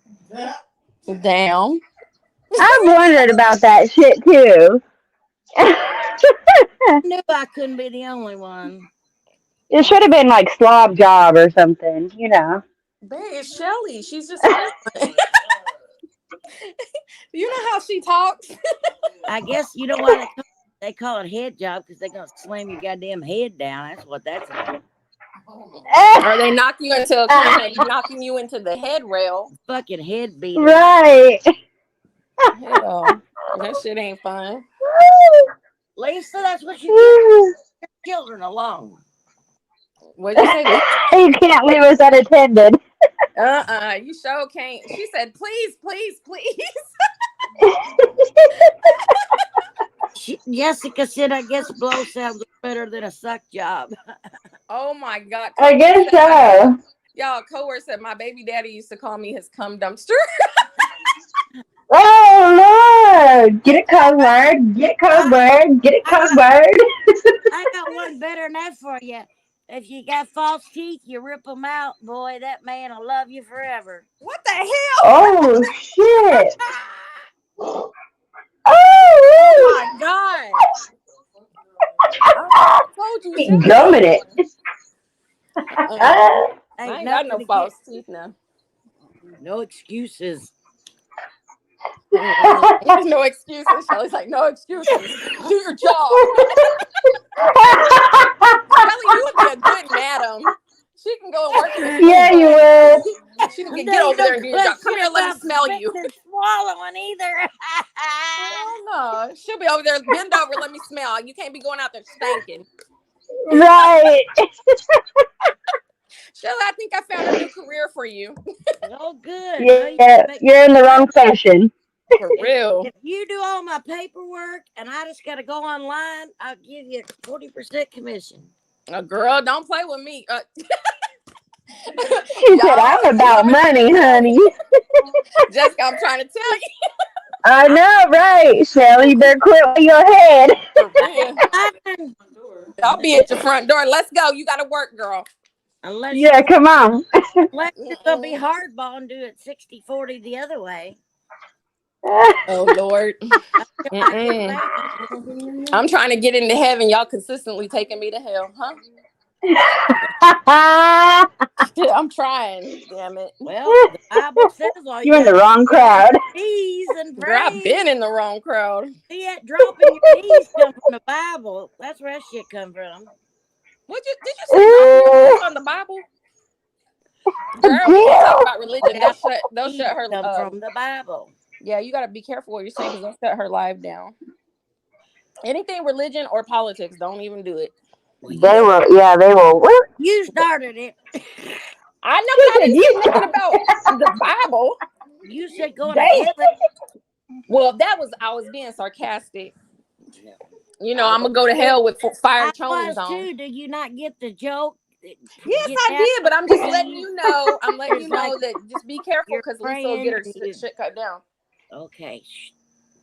Damn. I've wondered about that shit, too. I knew I couldn't be the only one. It should have been like slob job or something, you know. Babe, it's Shelly. She's just fun. You know how she talks? I guess you know why they call it head job, because they're gonna slam your goddamn head down. That's what that's about. Or they knock you into a corner, knocking you into the head rail. Fucking head beater. Right. Hell, that shit ain't fun. Lisa, that's what you get. Your children alone. What'd you say, Lisa? You can't leave us unattended. You sure can't. She said, please, please, please. Jessica said, I guess blow sounds better than a suck job. Oh my God. I guess so. Y'all, coworker said my baby daddy used to call me his cum dumpster. Oh, Lord. Get a code word. Get a code word. Get a code word. I got one better than that for you. If you got false teeth, you rip them out, boy. That man will love you forever. What the hell? Oh, shit. Oh Oh, my God. told you, Shelly Gumming said it. one. I Ain't ain't got no nothing to get. false teeth now. No excuses. No excuses. Shelly's like, no excuses. Do your job. Shelly, you would be a good madam. She can go and work in the food Yeah, you bank. would. She can get They over there don't and do give your a job. Come shit here, let me about smell spitting you. and swallowing either. Hell no. She'll be over there, bend over, let me smell. You can't be going out there stinking. Right. Shelly, I think I found a new career for you. Oh, good. Well, you Yeah, make you're in the wrong profession. For real. if you do all my paperwork and I just got to go online, I'll give you 40% commission. Girl, don't play with me. She said, Y'all, I'm about money, honey. Jessica, I'm trying to tell you. I know, right, Shelly? You better quit with your head. For real. Fine. I'll be at your front door. Let's go. You got to work, girl. Unless Yeah, come on. you're going to be hardball and do it 60-40 the other way. Oh, Lord. Until I get famous. I'm trying to get into heaven. Y'all consistently taking me to hell, huh? Shit, I'm trying. Damn it. Well, the Bible says all you You're in got the to wrong do is get on crowd. your knees and Girl, I've pray. been in the wrong crowd. See that dropping your knees come from the Bible. That's where that shit come from. Did you say dropping your Ooh, knees on the Bible? Girl, we can't talk deal. about religion. Yeah, They'll knees shut her. come from the Bible. Yeah, you gotta be careful what you're saying because they'll shut her live down. Anything religion or politics, don't even do it. Well, They will, yeah, they will. What? you started it. I know, She but I said, didn't you say nothing stop. about the Bible. You said going to Dang. heaven. Well, I was being sarcastic. You know, I I'm was gonna go to too. hell with fire I chonies was on. too. Did you not get the joke? Yes, Get I down did, on but I'm your just letting knees. you know. I'm letting you It's like know that just be careful you're because Lisa will praying get her and you. shit cut down. Okay.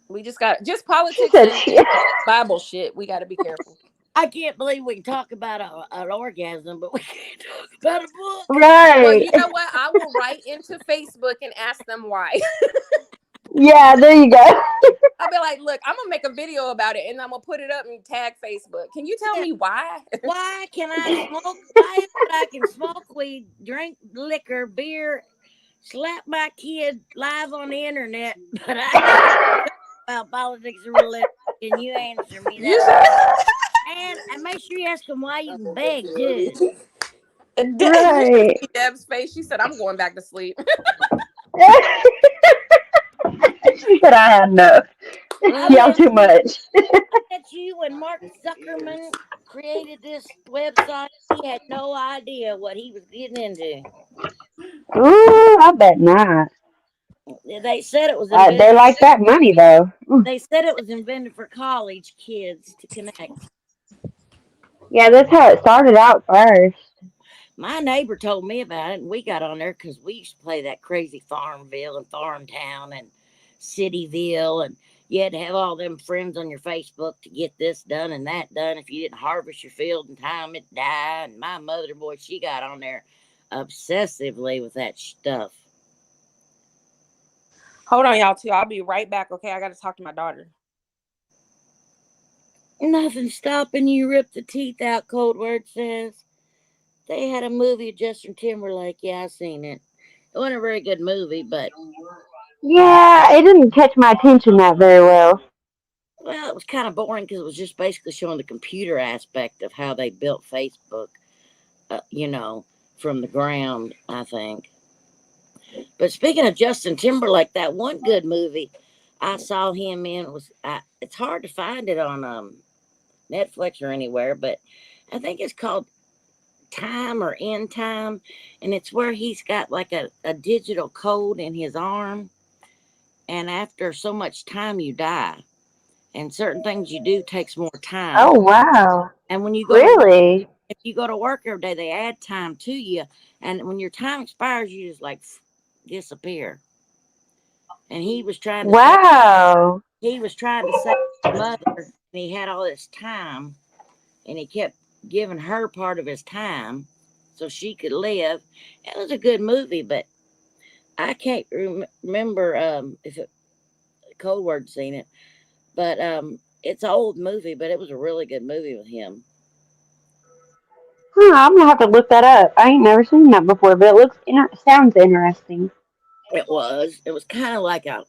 We just got just She politics said, and Bible shit. We got to be careful. I can't believe we can talk about an orgasm, but we can't talk about a book. Well, right. you know what? I will write into Facebook and ask them why. Yeah, there you go. I'll be like, look, I'm gonna make a video about it and I'm gonna put it up and tag Facebook. Can you tell Yeah. me why? Why can I smoke? Why is it I can smoke weed, drink liquor, beer, slap my kid live on the internet, but I can't talk about politics and religion? Can you answer me You that? should. And make sure you ask them why you can beg too. You should Right. see Deb's face. She said, I'm going back to sleep. She said, I had enough. I Mm. Y'all bet too you. much. I bet you when Mark Zuckerman created this website, he had no idea what he was getting into. Ooh, I bet not. They said it was invented. They like that money, though. They said it was invented for college kids to connect. Yeah, that's how it started out first. My neighbor told me about it, and we got on there because we used to play that crazy Farmville and Farmtown and Cityville, and you had to have all them friends on your Facebook to get this done and that done. If you didn't harvest your field in time, it died. And my mother, boy, she got on there obsessively with that stuff. Hold on, y'all, too. I'll be right back. Okay, I got to talk to my daughter. Nothing stopping you rip the teeth out, Cold Word says. They had a movie of Justin Timberlake. Yeah, I seen it. It wasn't a very good movie, but Yeah, it didn't catch my attention that very well. well, it was kind of boring because it was just basically showing the computer aspect of how they built Facebook, from the ground, I think. But speaking of Justin Timberlake, that one good movie I saw him in it's hard to find it on Netflix or anywhere, but I think it's called Time or End Time, and it's where he's got like a digital code in his arm, and after so much time you die, and certain things you do takes more time. Oh, wow. And when you go to work, Really? if you go to work every day, they add time to you, and when your time expires, you just like disappear. And Wow. he was trying to save his mother, and he had all this time, and he kept giving her part of his time so she could live. It was a good movie, but I can't remember if Cold Word seen it, but it's an old movie, but it was a really good movie with him. Huh, I'm gonna have to look that up. I ain't never seen that before, but it sounds interesting. It was kind of like a,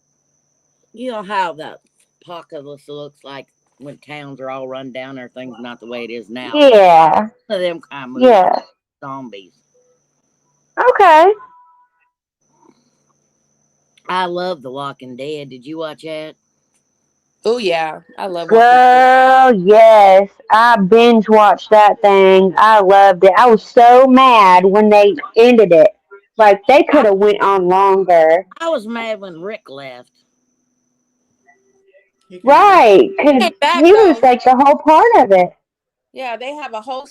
you know how the apocalypse looks like when towns are all run down, everything's not the way it is now. Yeah, One of them kind of movies, yeah. zombies. Okay. I love The Walking Dead. Did you watch that? Oh yeah, I love Walking Dead. Girl, yes. I binge watched that thing. I loved it. I was so mad when they ended it. Like they I, could have went on longer. I was mad when Rick left. He came back. Right, because Came back he was though. like the whole part of it. Yeah, they have a whole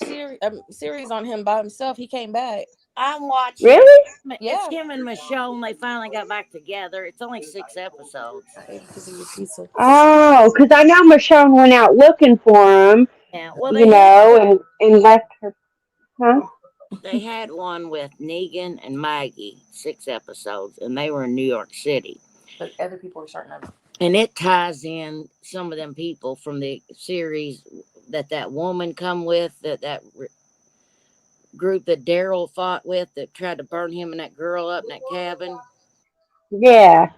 series on him by himself. He came back. I'm watching. Really? It's Yeah. him and Michonne. They finally got back together. It's only 6 episodes. I ate a piece of your pizza. Oh, because I know Michonne went out looking for him, Yeah. Well, you they had know, and left her. Huh? they had one with Negan and Maggie, 6 episodes, and they were in New York City. But other people were starting to. And it ties in some of them people from the series that woman come with, group that Daryl fought with that tried to burn him and that girl up in that cabin. Yeah.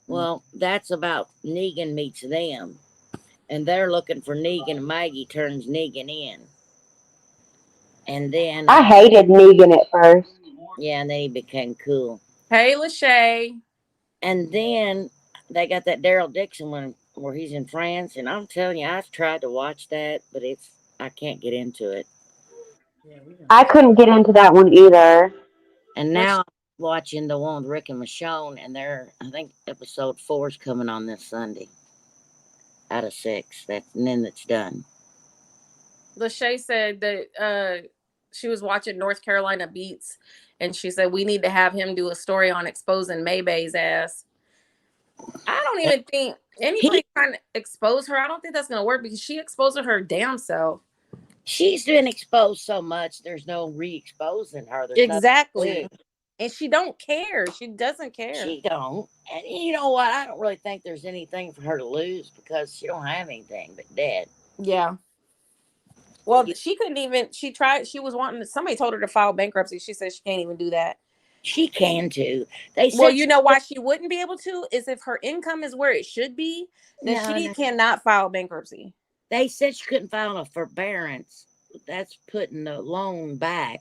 Well, that's about Negan meets them, and they're looking for Negan. And Maggie turns Negan in, and then I hated Negan at first. yeah, and then he became cool. Hey, Lachey. And then they got that Daryl Dixon one where he's in France, and I'm telling you, I've tried to watch that, but I can't get into it. Yeah, we done I watched. couldn't get into that one either. And Lach- now I'm watching the one with Rick and Michonne, and I think episode 4 is coming on this Sunday out of 6. And then it's done. Lachey said that she was watching North Carolina Beats, and she said we need to have him do a story on exposing Maybay's ass. I don't And even think he anybody trying to expose her. I don't think that's gonna work because she exposed her damn self. she's been exposed so much. There's no re-exposing her. There's nothing to do. Exactly. And she don't care. She doesn't care. She don't. And you know what? I don't really think there's anything for her to lose because she don't have anything but debt. Yeah. Well, You- she couldn't even. She tried. She was wanting. Somebody told her to file bankruptcy. She said she can't even do that. She can too. They Well, said you she know why she wouldn't be able to is if her income is where it should be, then no, she no. cannot file bankruptcy. They said she couldn't file a forbearance. That's putting the loan back.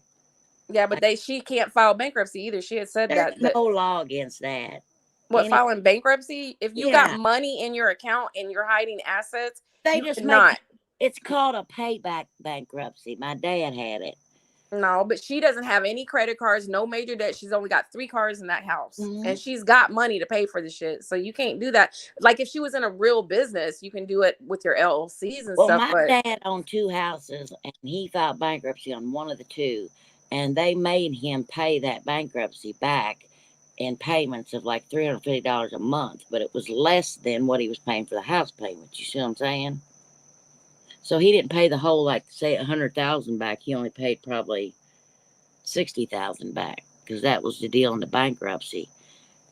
Yeah, but she can't file bankruptcy either. She had said There's that no law against that. what Any filing bankruptcy, if you got yeah, money in your account and you're hiding assets, they you just make cannot. it. It's called a payback bankruptcy. My dad had it. No, but she doesn't have any credit cards, no major debt. She's only got 3 cars in that house. Mhm. And she's got money to pay for the shit. So you can't do that. Like if she was in a real business, you can do it with your LLCs and Well, stuff. my But dad owned 2 houses, and he filed bankruptcy on one of the two, and they made him pay that bankruptcy back in payments of like $350 a month, but it was less than what he was paying for the house payment. You see what I'm saying? So he didn't pay the whole, like say 100,000 back. He only paid probably 60,000 back because that was the deal in the bankruptcy.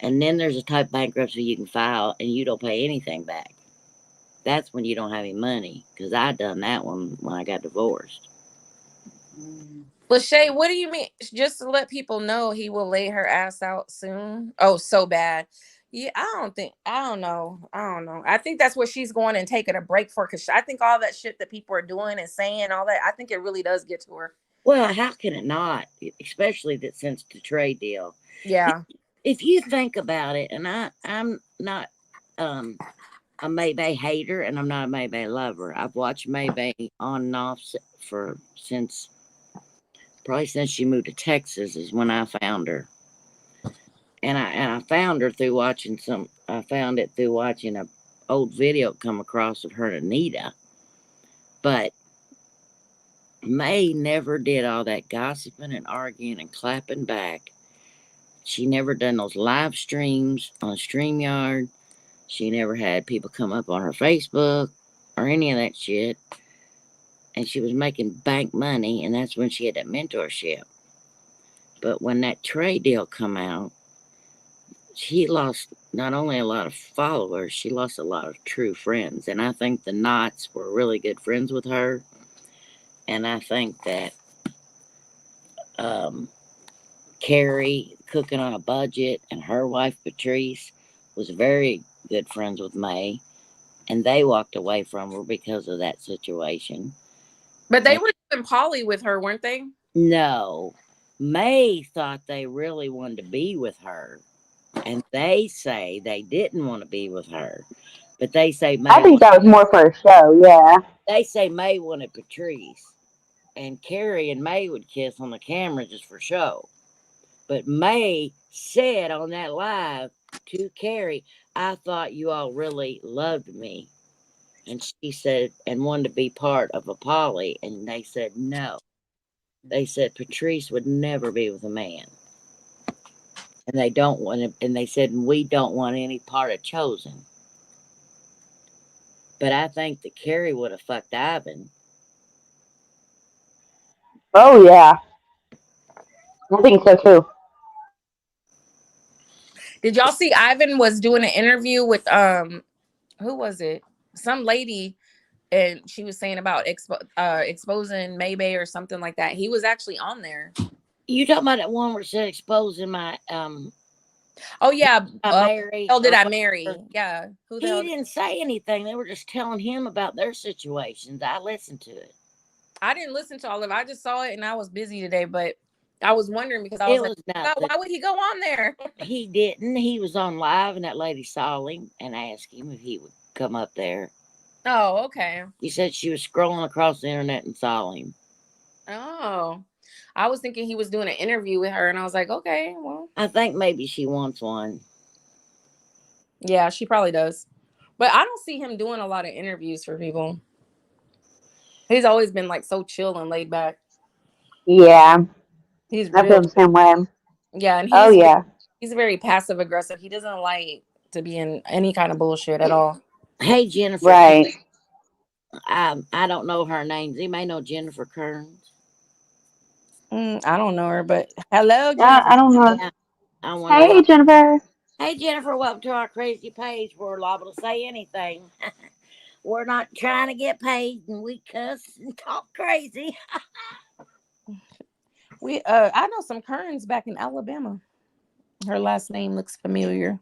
And then there's a type of bankruptcy you can file and you don't pay anything back. That's when you don't have any money because I done that one when I got divorced. Lachey, what do you mean? Just to let people know he will lay her ass out soon. Oh, so bad. Yeah, I don't know. I don't know. I think that's what she's going and taking a break for because I think all that shit that people are doing and saying, all that, I think it really does get to her. Well, how can it not? Especially that since the trade deal. Yeah. If you think about it, and I'm not um, a Maybay hater and I'm not a Maybay lover. I've watched Maybay on and off for since probably since she moved to Texas is when I found her. And I found her through watching I found it through watching a old video come across of her and Anita. But May never did all that gossiping and arguing and clapping back. She never done those live streams on StreamYard. She never had people come up on her Facebook or any of that shit. And she was making bank money, and that's when she had that mentorship. But when that trade deal come out, she lost not only a lot of followers, she lost a lot of true friends. And I think the Knots were really good friends with her. And I think that um, Carrie cooking on a budget, and her wife Patrice was very good friends with May, and they walked away from her because of that situation. But they And were doing poly with her, weren't they? no, May thought they really wanted to be with her, and they say they didn't want to be with her, but they say I May think that was more for a show. Yeah. they say May wanted Patrice, and Carrie and May would kiss on the camera just for show. But May said on that live to Carrie, "I thought you all really loved me." And she said, and wanted to be part of a poly. And they said, no. They said Patrice would never be with a man. And they don't want to, and they said, we don't want any part of Chosen. But I think that Carrie would have fucked Ivan. Oh yeah. I think so too. Did y'all see Ivan was doing an interview with who was it? Some lady, and she was saying about exposing Maybay or something like that. He was actually on there. You talking about that one where it said exposing Oh yeah, my Mary hell did or I whatever? marry? Yeah, who the He hell? didn't say anything. They were just telling him about their situations. I listened to it. I didn't listen to all of it. I just saw it and I was busy today, but I was wondering because I was It like, was God, nothing. why would he go on there? He didn't. He was on live, and that lady saw him and asked him if he would come up there. Oh, okay. He said she was scrolling across the internet and saw him. Oh, I was thinking he was doing an interview with her, and I was like, okay, well, I think maybe she wants one. yeah, she probably does. But I don't see him doing a lot of interviews for people. He's always been like so chill and laid back. Yeah. He's I real, feel the same way. yeah, and Oh yeah. he's very passive aggressive. He doesn't like to be in any kind of bullshit at all. Hey, Jennifer. Right. I don't know her name. You may know Jennifer Kearns. I don't know her, but hello, I Jennifer. don't know. Yeah, I wonder Hey why. Jennifer. Hey, Jennifer, welcome to our crazy page. We're liable to say anything. We're not trying to get paid, and we cuss and talk crazy. I know some Kerns back in Alabama. Her last name looks familiar.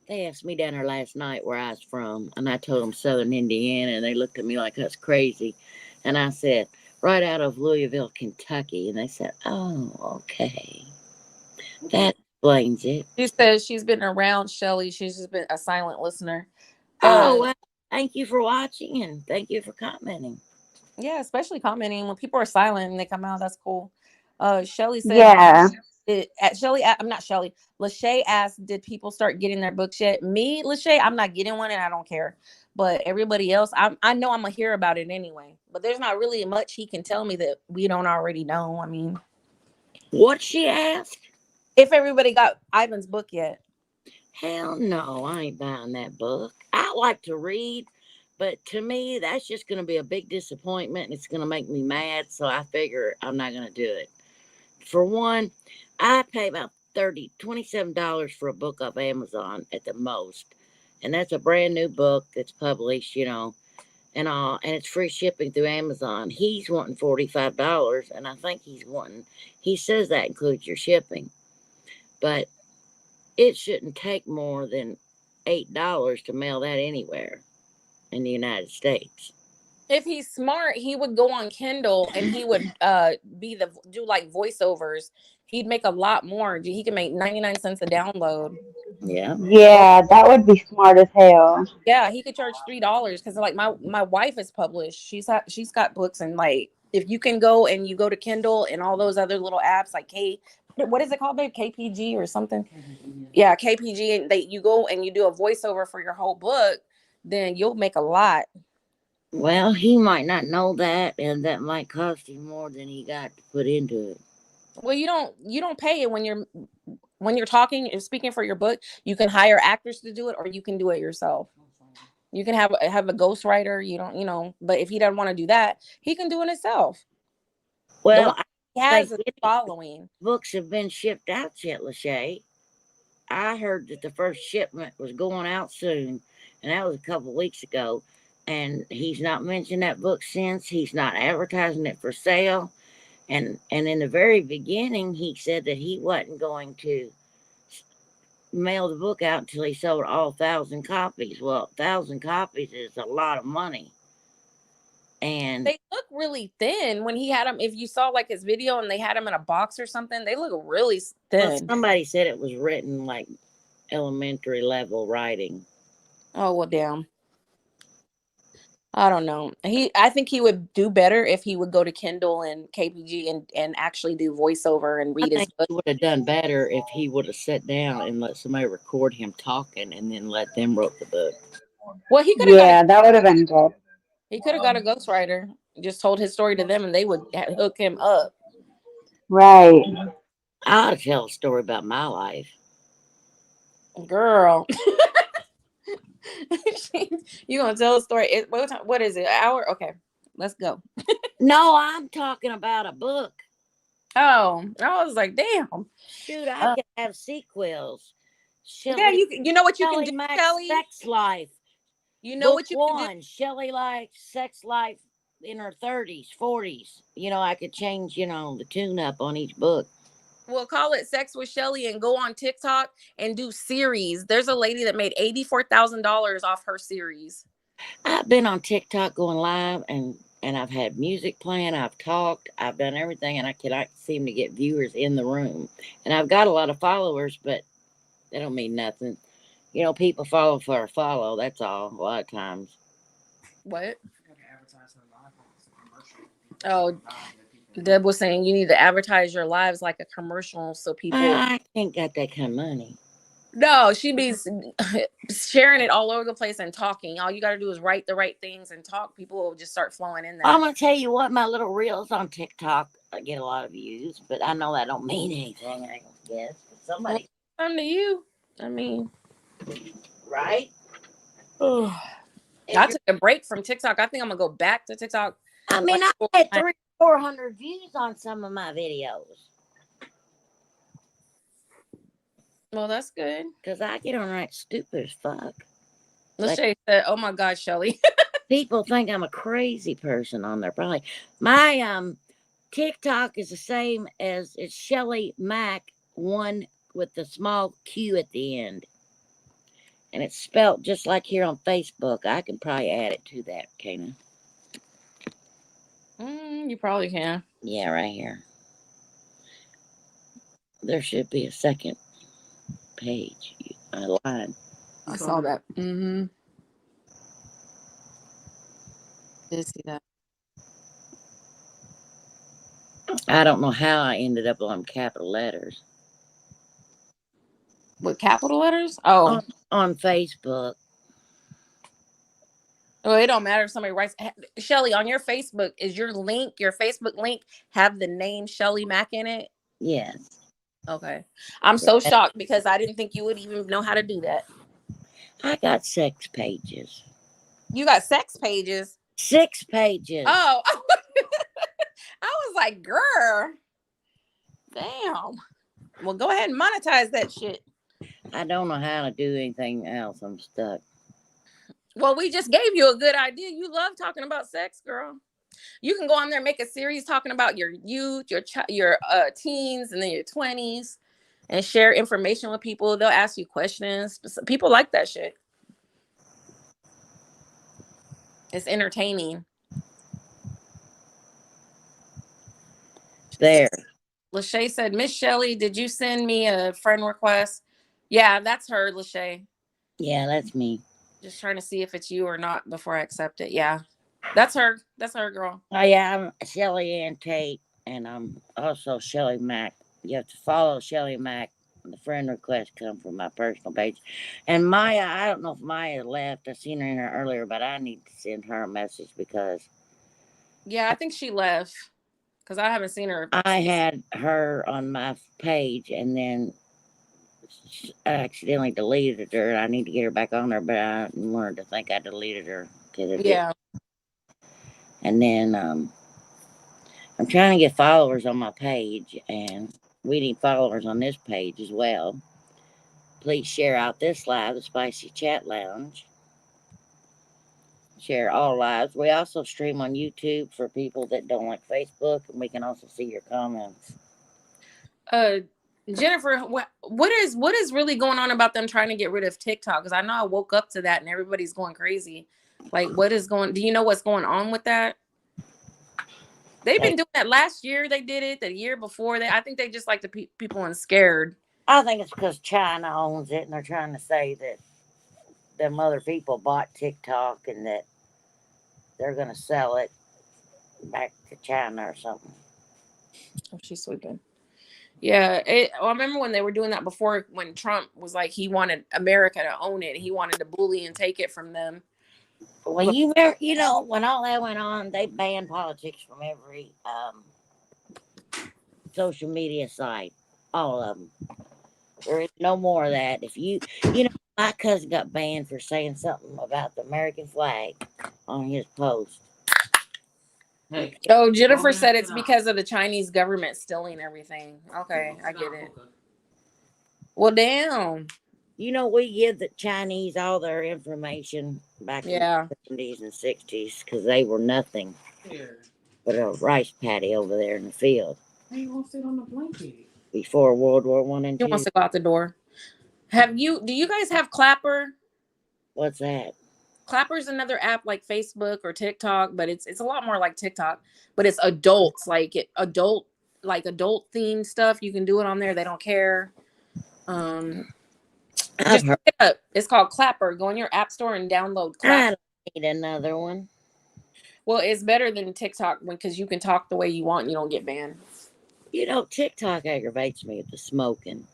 They asked me down there last night where I was from, and I told them Southern Indiana, and they looked at me like I was crazy. And I said, right out of Louisville, Kentucky. And they said, oh, okay. That explains it. She says she's been around Shelly. She's just been a silent listener. Oh, well, thank you for watching, and thank you for commenting. Yeah, especially commenting when people are silent and they come out. That's cool. Shelly said, Yeah. at Shelly, I'm not Shelly. Lachey asked, "Did people start getting their books yet?" Me, Lachey, I'm not getting one, and I don't care. But everybody else, I know I'm gonna hear about it anyway. But there's not really much he can tell me that we don't already know. I mean, What she asked? if everybody got Ivan's book yet. Hell no, I ain't buying that book. I like to read, but to me, that's just going to be a big disappointment, and it's going to make me mad. So I figure I'm not going to do it. For one, I pay about $27 for a book off Amazon at the most, and that's a brand new book that's published, and all, and it's free shipping through Amazon. He's wanting $45, and I think he says that includes your shipping, but it shouldn't take more than $8 to mail that anywhere in the United States. If he's smart, he would go on Kindle and he would do like voiceovers. He'd make a lot more. He can make 99 cents a download. Yeah. Yeah, that would be smart as hell. Yeah, he could charge $3 because like my wife is published. She's got books, and like if you can go and you go to Kindle and all those other little apps like what is it called, babe? KPG or something? Yeah, KPG, and you go and you do a voiceover for your whole book, then you'll make a lot. Well, he might not know that, and that might cost him more than he got to put into it. Well, you don't pay it when you're talking and speaking for your book. You can hire actors to do it, or you can do it yourself. You can have a ghostwriter. You don't, but if he doesn't want to do that, he can do it himself. The one Well, I he think has a any following. books have been shipped out yet, Lachey. I heard that the first shipment was going out soon, and that was a couple weeks ago. And he's not mentioned that book since. He's not advertising it for sale. And in the very beginning, he said that he wasn't going to mail the book out until he sold all 1,000 copies. Well, 1,000 copies is a lot of money. And They look really thin when he had them. If you saw like his video and they had him in a box or something, they look really well, thin. somebody said it was written like elementary level writing. Oh well, damn. I don't know. I think he would do better if he would go to Kindle and KPG and actually do voiceover and I read his think book. he would have done better if he would have sat down and let somebody record him talking and then let them wrote the book. Well, he could have got a Yeah, that would have been good. ghostwriter. Just told his story to them, and they would hook him up. Right. I ought to tell a story about my life. Girl, you gonna tell a story? What is it? An hour? Okay, let's go. No, I'm talking about a book. Oh, I was like, damn. Shoot, I Uh, could have sequels. yeah, Shelley, you know what you can Shelley do, Mack's Kelly. Sex Life. You know Book what you can do. one, Shelley likes sex life in her 30s, 40s. I could change, the tune up on each book. We'll call it Sex with Shelly and go on TikTok and do series. There's a lady that made $84,000 off her series. I've been on TikTok going live and I've had music playing, I've talked, I've done everything, and I cannot seem to get viewers in the room. And I've got a lot of followers, but they don't mean nothing. People follow for a follow, that's all, a lot of times. What? Oh, Deb was saying you need to advertise your lives like a commercial so people. I ain't got that kind of money. No, she be sharing it all over the place and talking. All you got to do is write the right things and talk. People will just start flowing in there. I'm going to tell you what, my little reels on TikTok, I get a lot of views, but I know that don't mean anything, I guess. Somebody. Come to you. I mean, right? I took a break from TikTok. I think I'm going to go back to TikTok. I mean, I had 300-400 views on some of my videos. Well, that's good. Because I get on right stupid as fuck. Lachey said, oh my God, Shelly. People think I'm a crazy person on there. Probably. My TikTok is the same as it's Shelly Mack, one with the small Q at the end. And it's spelled just like here on Facebook. I can probably add it to that, can't I? You probably can. Yeah, right here. There should be a second page. I lied. I saw that. Mm-hmm. Did see that. I don't know how I ended up on capital letters. With capital letters? Oh. On Facebook. Oh, it don't matter if somebody writes. Shelly, on your Facebook, is your Facebook link, have the name Shelly Mack in it? Yes. Okay. I'm so shocked because I didn't think you would even know how to do that. I got 6 pages. You got sex pages? 6 pages. Oh. I was like, girl. Damn. Well, go ahead and monetize that shit. I don't know how to do anything else. I'm stuck. Well, we just gave you a good idea. You love talking about sex, girl. You can go on there and make a series talking about your youth, your teens, and then your 20s, and share information with people. They'll ask you questions. People like that shit. It's entertaining. There. Lachey said, Miss Shelly, did you send me a friend request? Yeah, that's her, Lachey. Yeah, that's me. Just trying to see if it's you or not before I accept it. Yeah, that's her. That's her, girl. Oh, yeah, I'm Shelly Ann Tate, and I'm also Shelly Mack. You have to follow Shelly Mack. The friend request come from my personal page. And Maya, I don't know if Maya left. I seen her in here earlier, but I need to send her a message because... Yeah, I think she left because I haven't seen her. I had her on my page, and then I accidentally deleted her. I need to get her back on there, but I didn't want her to think I deleted her. Yeah. And then I'm trying to get followers on my page, and we need followers on this page as well. Please share out this live, the Spicy Chat Lounge. share all lives. We also stream on YouTube for people that don't like Facebook, and we can also see your comments. Uh, Jennifer, what is really going on about them trying to get rid of TikTok? Because I know I woke up to that and everybody's going crazy. Like, what is going? Do you know what's going on with that? They've been doing that last year. They did it the year before. I think they just like the people and scared. I think it's because China owns it, and they're trying to say that them other people bought TikTok and that they're going to sell it back to China or something. Oh, she's sleeping. Yeah, I remember when they were doing that before, when Trump was like he wanted America to own it. He wanted to bully and take it from them. Well, you know, when all that went on, they banned politics from every social media site, all of them. There is no more of that. If you know, my cousin got banned for saying something about the American flag on his post. Hey, Oh, Jennifer said it's because of the Chinese government stealing everything. Okay, I get it. Well, damn. You know, we give the Chinese all their information back in the 70s and 60s because they were nothing but a rice paddy over there in the field. Hey, you want to sit on the blanket? Before World War One and She Two. wants to go out the door. Do you guys have Clapper? What's that? Clapper's another app like Facebook or TikTok, but it's a lot more like TikTok, but it's adults, adult themed stuff. You can do it on there. They don't care. Just look it up. It's called Clapper. Go in your app store and download Clapper. I need another one. Well, it's better than TikTok because you can talk the way you want and you don't get banned. You know, TikTok aggravates me with the smoking.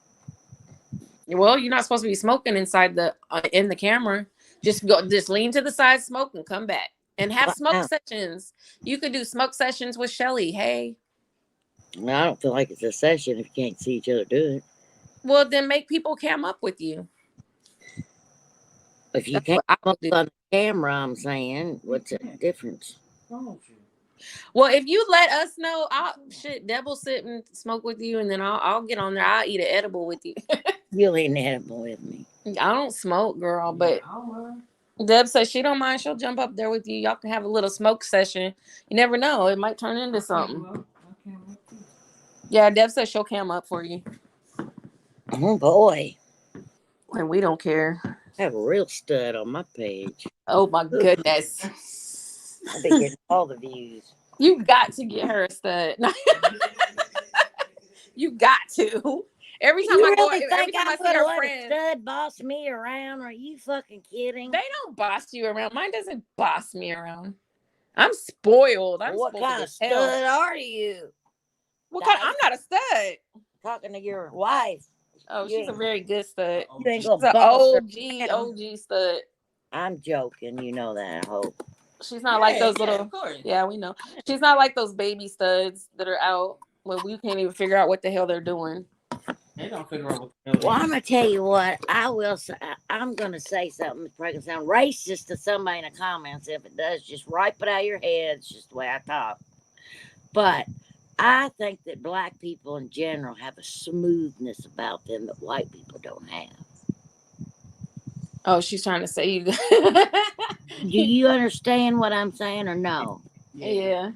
Well, you're not supposed to be smoking inside in the camera. Just lean to the side, smoke, and come back. And have smoke sessions. You could do smoke sessions with Shelly. Hey. Well, I don't feel like it's a session if you can't see each other do it. Well, then make people cam up with you. If you can't smoke on the camera, I'm saying, what's the difference? Well, if you let us know, Deb will sit and smoke with you, and then I'll get on there. I'll eat an edible with you. You'll eat an edible with me. I don't smoke, girl, but Deb says she don't mind. She'll jump up there with you. Y'all can have a little smoke session. You never know. It might turn into something. Yeah, Deb says she'll cam up for you. Oh, boy. And we don't care. I have a real stud on my page. Oh, my goodness. I've been getting all the views. You got to get her a stud. You got to. Every time I see her friends, stud boss me around? Are you fucking kidding? They don't boss you around. Mine doesn't boss me around. I'm spoiled. What kind of stud are you? I'm not a stud. Talking to your wife. Oh, she's a very good stud. She's an OG stud. I'm joking. You know that, I hope. She's not like those little. Yeah, we know. She's not like those baby studs that are out when we can't even figure out what the hell they're doing. They don't figure out what the hell. Well, I'm gonna tell you what. I will say. I'm gonna say something that's probably gonna sound racist to somebody in the comments. If it does, just wipe it out of your head. It's just the way I talk. But I think that black people in general have a smoothness about them that white people don't have. Oh, she's trying to say you. Do you understand what I'm saying or no? Yeah.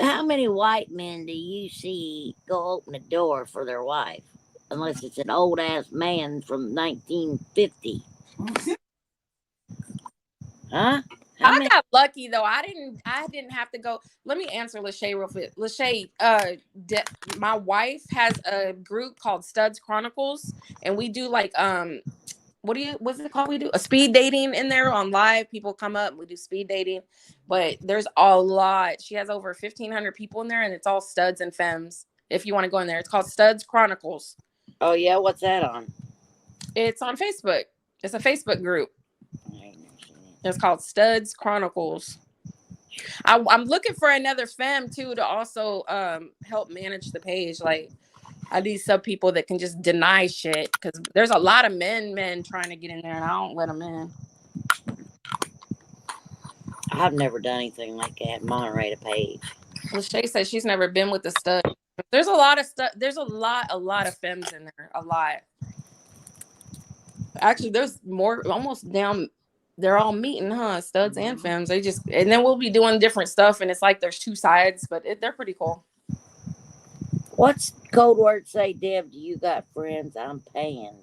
How many white men do you see go open the door for their wife? Unless it's an old ass man from 1950. Huh? I got lucky though. I didn't have to go. Let me answer Lachey real quick. Lachey, my wife has a group called Studs Chronicles, and we do like what's it called? We do a speed dating in there on live. People come up, we do speed dating, but there's a lot. She has over 1,500 people in there, and it's all studs and femmes. If you want to go in there, it's called Studs Chronicles. Oh yeah, what's that on? It's on Facebook. It's a Facebook group. It's called Studs Chronicles. I'm looking for another femme too to also help manage the page. Like I need some people that can just deny shit because there's a lot of men trying to get in there and I don't let them in. I've never done anything like that. Moderate a page. Lachey says she's never been with a stud. There's a lot of stuff. There's a lot of femmes in there. A lot. Actually, there's more. Almost down They're all meeting, huh? Studs and Mhm. femmes. They just, and then we'll be doing different stuff, and it's like there's two sides, but they're pretty cool. What's code word say, Deb? Do you got friends? I'm paying.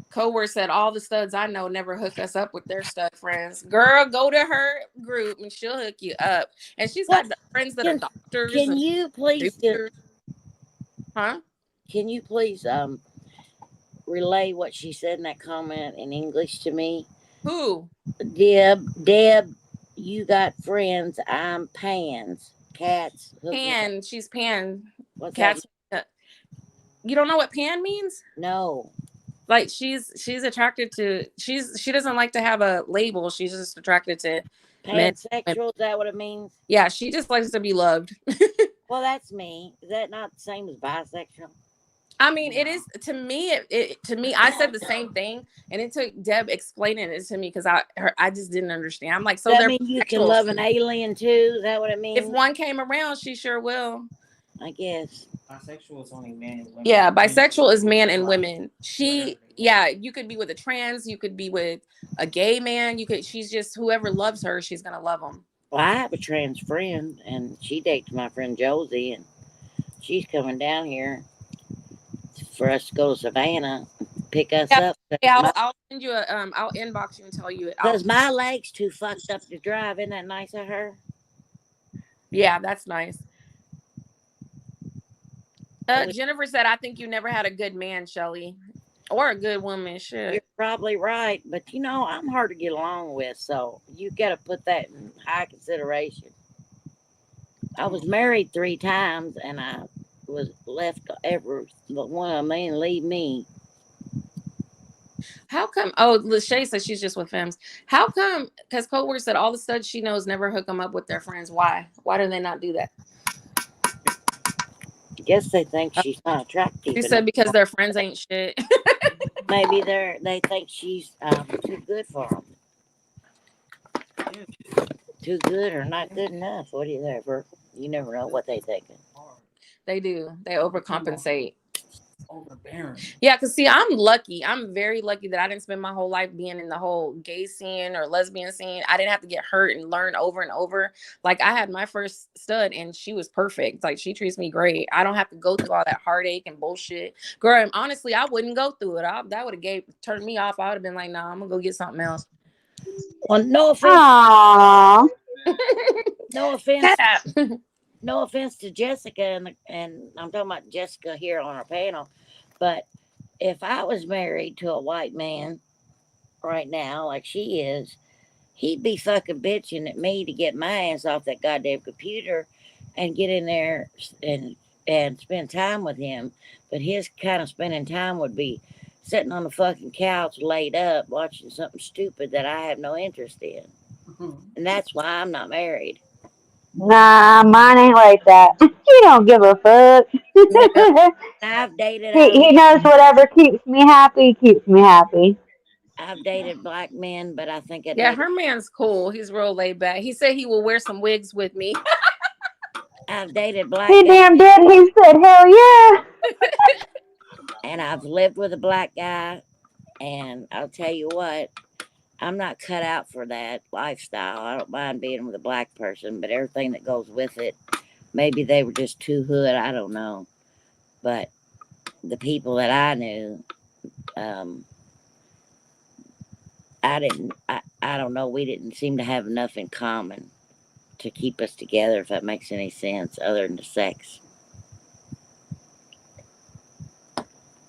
Coward said all the studs I know never hook us up with their stud friends. Girl, go to her group and she'll hook you up. And she's What got friends that are can doctors can and you please producers. Huh? can you please relay what she said in that comment in English to me? Who? Deb, you got friends. I'm pans. Cats hook me up. Pan. She's Pan. What's that? Cats. You don't know what Pan means? No. Like she's attracted to she doesn't like to have a label. She's just attracted to men. Pansexual, is that what it means? Yeah, she just likes to be loved. Well, that's me. Is that not the same as bisexual? I mean, it is to me. To me, I said the same thing, and it took Deb explaining it to me because I just didn't understand. I'm like, so Does that they're mean you can bisexual. love an alien too? Is that what it If means? one came around, she sure will. I guess. Bisexual is only men and women. Yeah, bisexual is man and women. Whatever She, they yeah, you could be with a trans, you could be with a gay man. You could. She's just whoever loves her, she's gonna love them. Well, I have a trans friend, and she dates my friend Josie, and she's coming down here for us to go to Savannah, pick us Yeah, up. I'll send you a I'll inbox you and tell you. Because my leg's too fucked up to drive. Isn't that nice of her? Yeah, that's nice. Jennifer said, "I think you never had a good man, Shelly, or a good woman." You're Shit. probably right, but I'm hard to get along with, so you got to put that in high consideration. I was married 3 times, and I was left ever but one of them didn't leave me. How come? Oh, Lachey says she's just with femmes. How come? Because Coworker said all the studs she knows never hook them up with their friends. Why? Why do they not do that? I guess they think she's not attractive She said enough. because their friends ain't shit. Maybe they think she's too good for them. Too good or not good enough. What do you ever? You never know what they thinking. They do. They overcompensate. Overbearing. Yeah, because see, I'm lucky. I'm very lucky that I didn't spend my whole life being in the whole gay scene or lesbian scene. I didn't have to get hurt and learn over and over. Like I had my first stud and she was perfect. Like she treats me great. I don't have to go through all that heartache and bullshit. Girl, and honestly, I wouldn't go through it. That would have turned me off. I would have been like, nah, I'm gonna go get something else. Well, no offense. Aww. No offense. Cat. No offense to Jessica, and I'm talking about Jessica here on our panel, but if I was married to a white man right now, like she is, he'd be fucking bitching at me to get my ass off that goddamn computer and get in there and spend time with him. But his kind of spending time would be sitting on the fucking couch, laid up, watching something stupid that I have no interest in, and that's why I'm not married. Nah, mine ain't like that. He don't give a fuck. Yeah. I've dated He knows whatever keeps me happy keeps me happy. I've dated black men, but I think I Yeah, dated her man's cool. He's real laid back. He said he will wear some wigs with me. I've dated black He guys, damn did. He said, hell yeah. and I've lived with a black guy, and I'll tell you what, I'm not cut out for that lifestyle. I don't mind being with a black person, but everything that goes with it, maybe they were just too hood. I don't know, but the people that I knew, um, I didn't. I don't know. We didn't seem to have enough in common to keep us together, if that makes any sense, other than the sex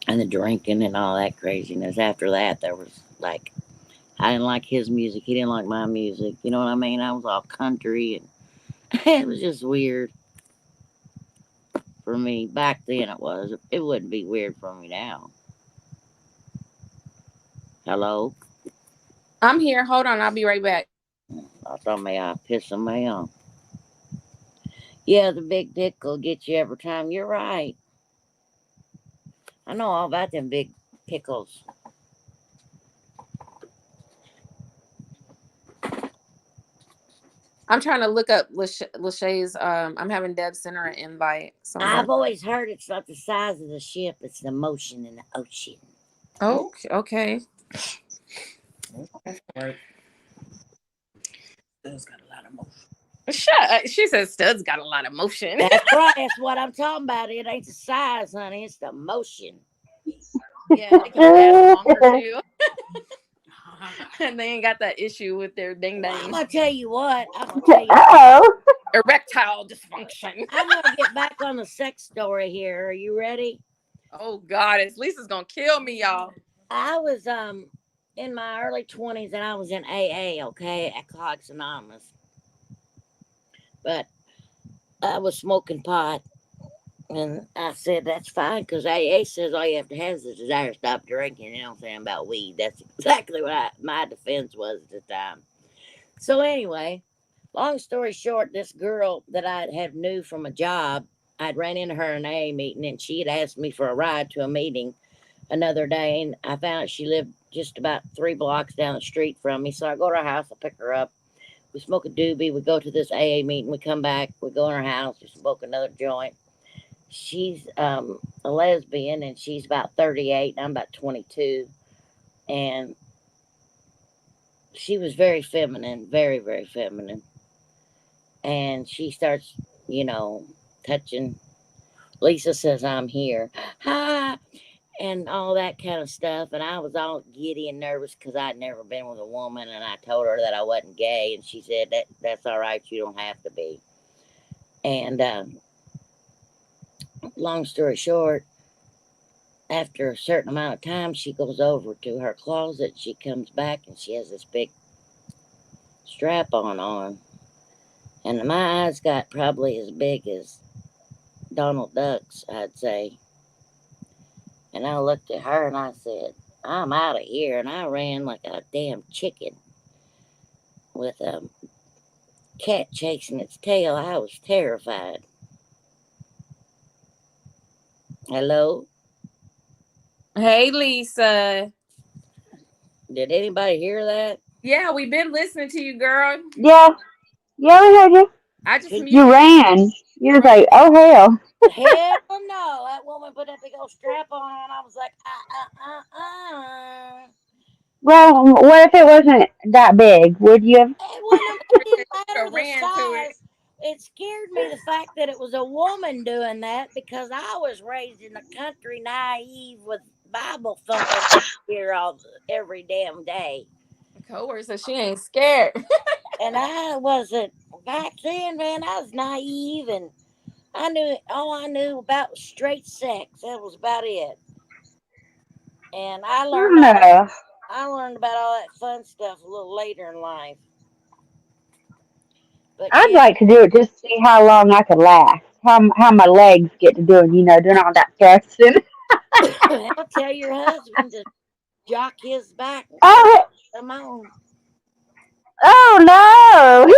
and the drinking and all that craziness. After that, there was like, I didn't like his music. He didn't like my music. You know what I mean? I was all country, and it was just weird for me. Back then, it was. It wouldn't be weird for me now. Hello? I'm here. Hold on. I'll be right back. I thought maybe I pissed somebody off. Yeah, the big dick will get you every time. You're right. I know all about them big pickles. I'm trying to look up Lachey's. I'm having Deb send her an invite. So I'm I've gonna. always heard it's not the size of the ship, it's the motion in the ocean. Oh, okay. That's right. Studs got a lot of motion. She says studs got a lot of motion. That's right. That's what I'm talking about. It ain't the size, honey. It's the motion. Yeah, they can last longer too. And they ain't got that issue with their ding Well, I'm dang gonna tell you what. I'm gonna tell you. Oh. erectile dysfunction. I'm gonna get back on the sex story here. Are you ready? Oh God, Lisa's gonna kill me, y'all. I was in my early 20s and I was in AA, okay, Alcoholics Anonymous. But I was smoking pot, and I said that's fine because AA says all you have to have is a desire to stop drinking. You know what I'm saying about weed? That's exactly what my defense was at the time. So anyway, long story short, this girl that I had knew from a job, I'd ran into her in an AA meeting, and she had asked me for a ride to a meeting another day, and I found out she lived just about 3 blocks down the street from me. So I go to her house, I pick her up. We smoke a doobie. We go to this AA meeting. We come back. We go in her house. We smoke another joint. She's a lesbian, and she's about 38, and I'm about 22. And she was very feminine, very, very feminine. And she starts, touching. Lisa says, I'm here. Hi. And all that kind of stuff. And I was all giddy and nervous because I'd never been with a woman. And I told her that I wasn't gay. And she said, that's all right. You don't have to be. And long story short, after a certain amount of time, she goes over to her closet. She comes back and she has this big strap on. And my eyes got probably as big as Donald Duck's, I'd say. And I looked at her and I said, I'm out of here. And I ran like a damn chicken with a cat chasing its tail. I was terrified. Hello? Hey, Lisa. Did anybody hear that? Yeah, we've been listening to you, girl. Yeah. Yeah, we heard you. I just You muted. ran. You was Right. like, oh hell. Hell no. That woman put that big old strap on and I was like, Well, what if it wasn't that big? Would you have? It wouldn't You matter the ran to it. size. It scared me the fact that it was a woman doing that because I was raised in the country naive with Bible thumping here every damn day. Coworker says she ain't scared. And I wasn't back then, man. I was naive and all I knew about was straight sex. That was about it. And I I learned don't all that. know. I learned about all that fun stuff a little later in life. But I'd yeah, like to do it just to see how long I could last. How my legs get to doing all that thrusting. I'll tell your husband to jock his back and Oh, come on. oh no! He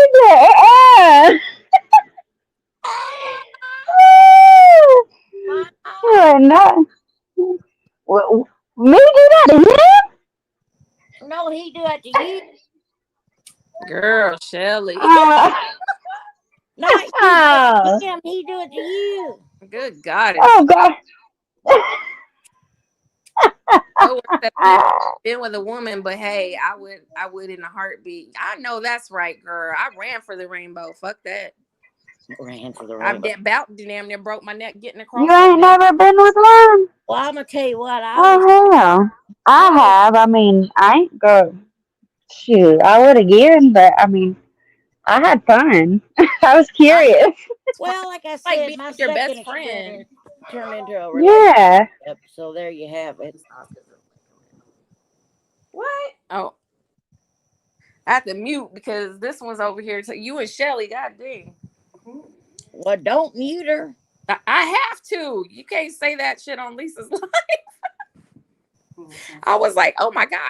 did. Oh, no. Well, me do that to him? No, he do that to you. Girl, Shelly. Uh, Not you do it oh, to him. He do it to you. Good God. oh God. Coworker said I've never been with a woman, but hey, I would in a heartbeat. I know that's right, girl. I ran for the rainbow. Fuck that. Ran for the I'm rainbow. about damn near broke my neck getting You across that ain't bitch. never been with one? Well, I'm gonna tell you what. Oh hell. I I was. have. I mean, I ain't go. Shoot, I would again, but I mean, I had fun. I was I know curious. it's fun. Well, like I It's like said, being my with your second best friend. experience turned into a relationship. Yeah. So there you have it. What? Oh, I have to mute because this one's over here. So you and Shelly, god dang. Well, don't mute her. I have to. You can't say that shit on Lisa's life. I was like, oh my God.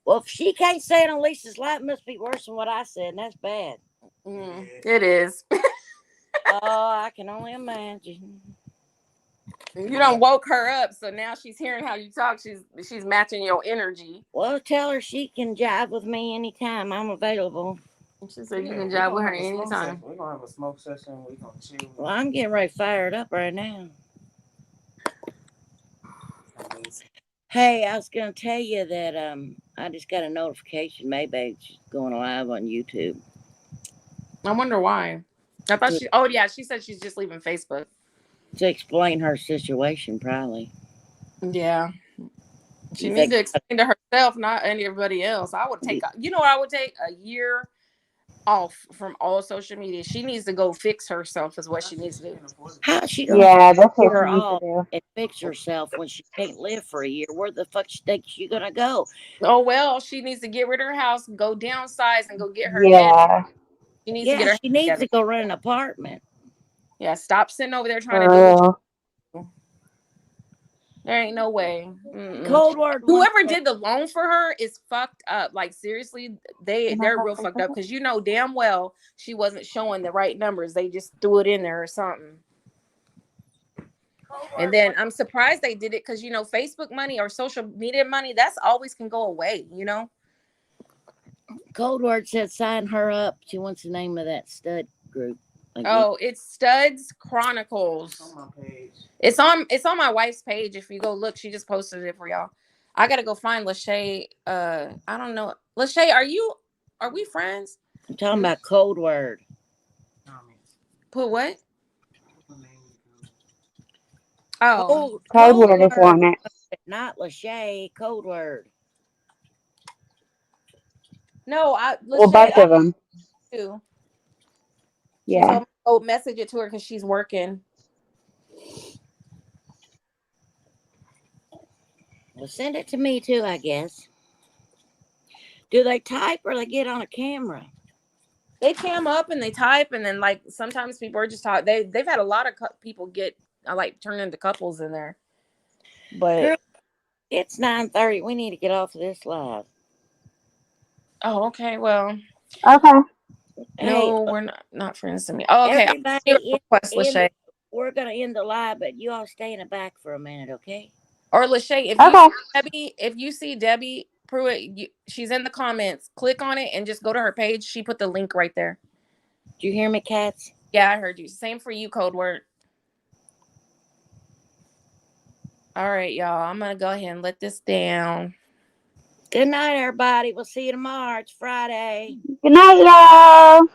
Well, if she can't say it on Lisa's life, it must be worse than what I said, and that's bad. It is. Oh, I can only imagine. You done woke her up, so now she's hearing how you talk. She's matching your energy. Well, tell her she can jive with me anytime. I'm available. She said you can jive with her anytime. We're gonna have a smoke session. We're gonna chill. Well, I'm getting ready fired up right now. Hey, I was gonna tell you that I just got a notification. Maybe it's going live on YouTube. I wonder why. I thought to, she. Oh yeah, she said she's just leaving Facebook. to explain her situation, probably. Yeah, she You needs think? to explain to herself, not anybody else. I would take. You know what? I would take a year off from all social media. She needs to go fix herself. Is what she needs to do. How is she gonna Yeah, that's what her she needs to off do. and fix herself when she can't live for a year? Where the fuck she think she gonna go? Oh well, she needs to get rid of her house, go downsize, and go get her head. Yeah, She needs to Yeah, get her head she needs together. to go rent an apartment. Yeah, stop sitting over there trying to do for what real. you. There ain't no way. Mm-mm. Cold word one Whoever day. did the loan for her is fucked up. Like seriously, they're real fucked up because you know damn well she wasn't showing the right numbers. They just threw it in there or something. And then I'm surprised they did it because you know Facebook money or social media money that's always can go away. You know. Cold word said sign her up. She wants the name of that stud group again. Oh, it's Studs Chronicles. It's on my page. It's on my wife's page. If you go look, she just posted it for y'all. I gotta go find Lachey. I don't know. Lachey, are we friends? I'm talking about cold word. Comments. Put what? Put my name in the comments. Oh. Code Cold word is word, on it. not Lachey. Cold word. No, Well, Lachey both I of them. do. She Yeah. told me to go message it to her because she's working. Well, send it to me too, I guess. Do they type or they get on a camera? They cam up and they type, and then like sometimes people are just talk. They've had a lot of people get like turn into couples in there, but Girl, it's 9:30. We need to get off of this live. oh okay, well Okay. Hey, no, we're not friends to me. Oh okay, I'll everybody, send you a request, Lachey. we're gonna end the live, but you all stay in the back for a minute, okay? Or Lachey, Okay. If you see Debbie Pruitt, she's in the comments. Click on it and just go to her page. She put the link right there. Do you hear me, cats? Yeah, I heard you. Same for you, code word. All right, y'all. I'm gonna go ahead and let this down. Good night, everybody. We'll see you tomorrow. It's Friday. Good night, y'all.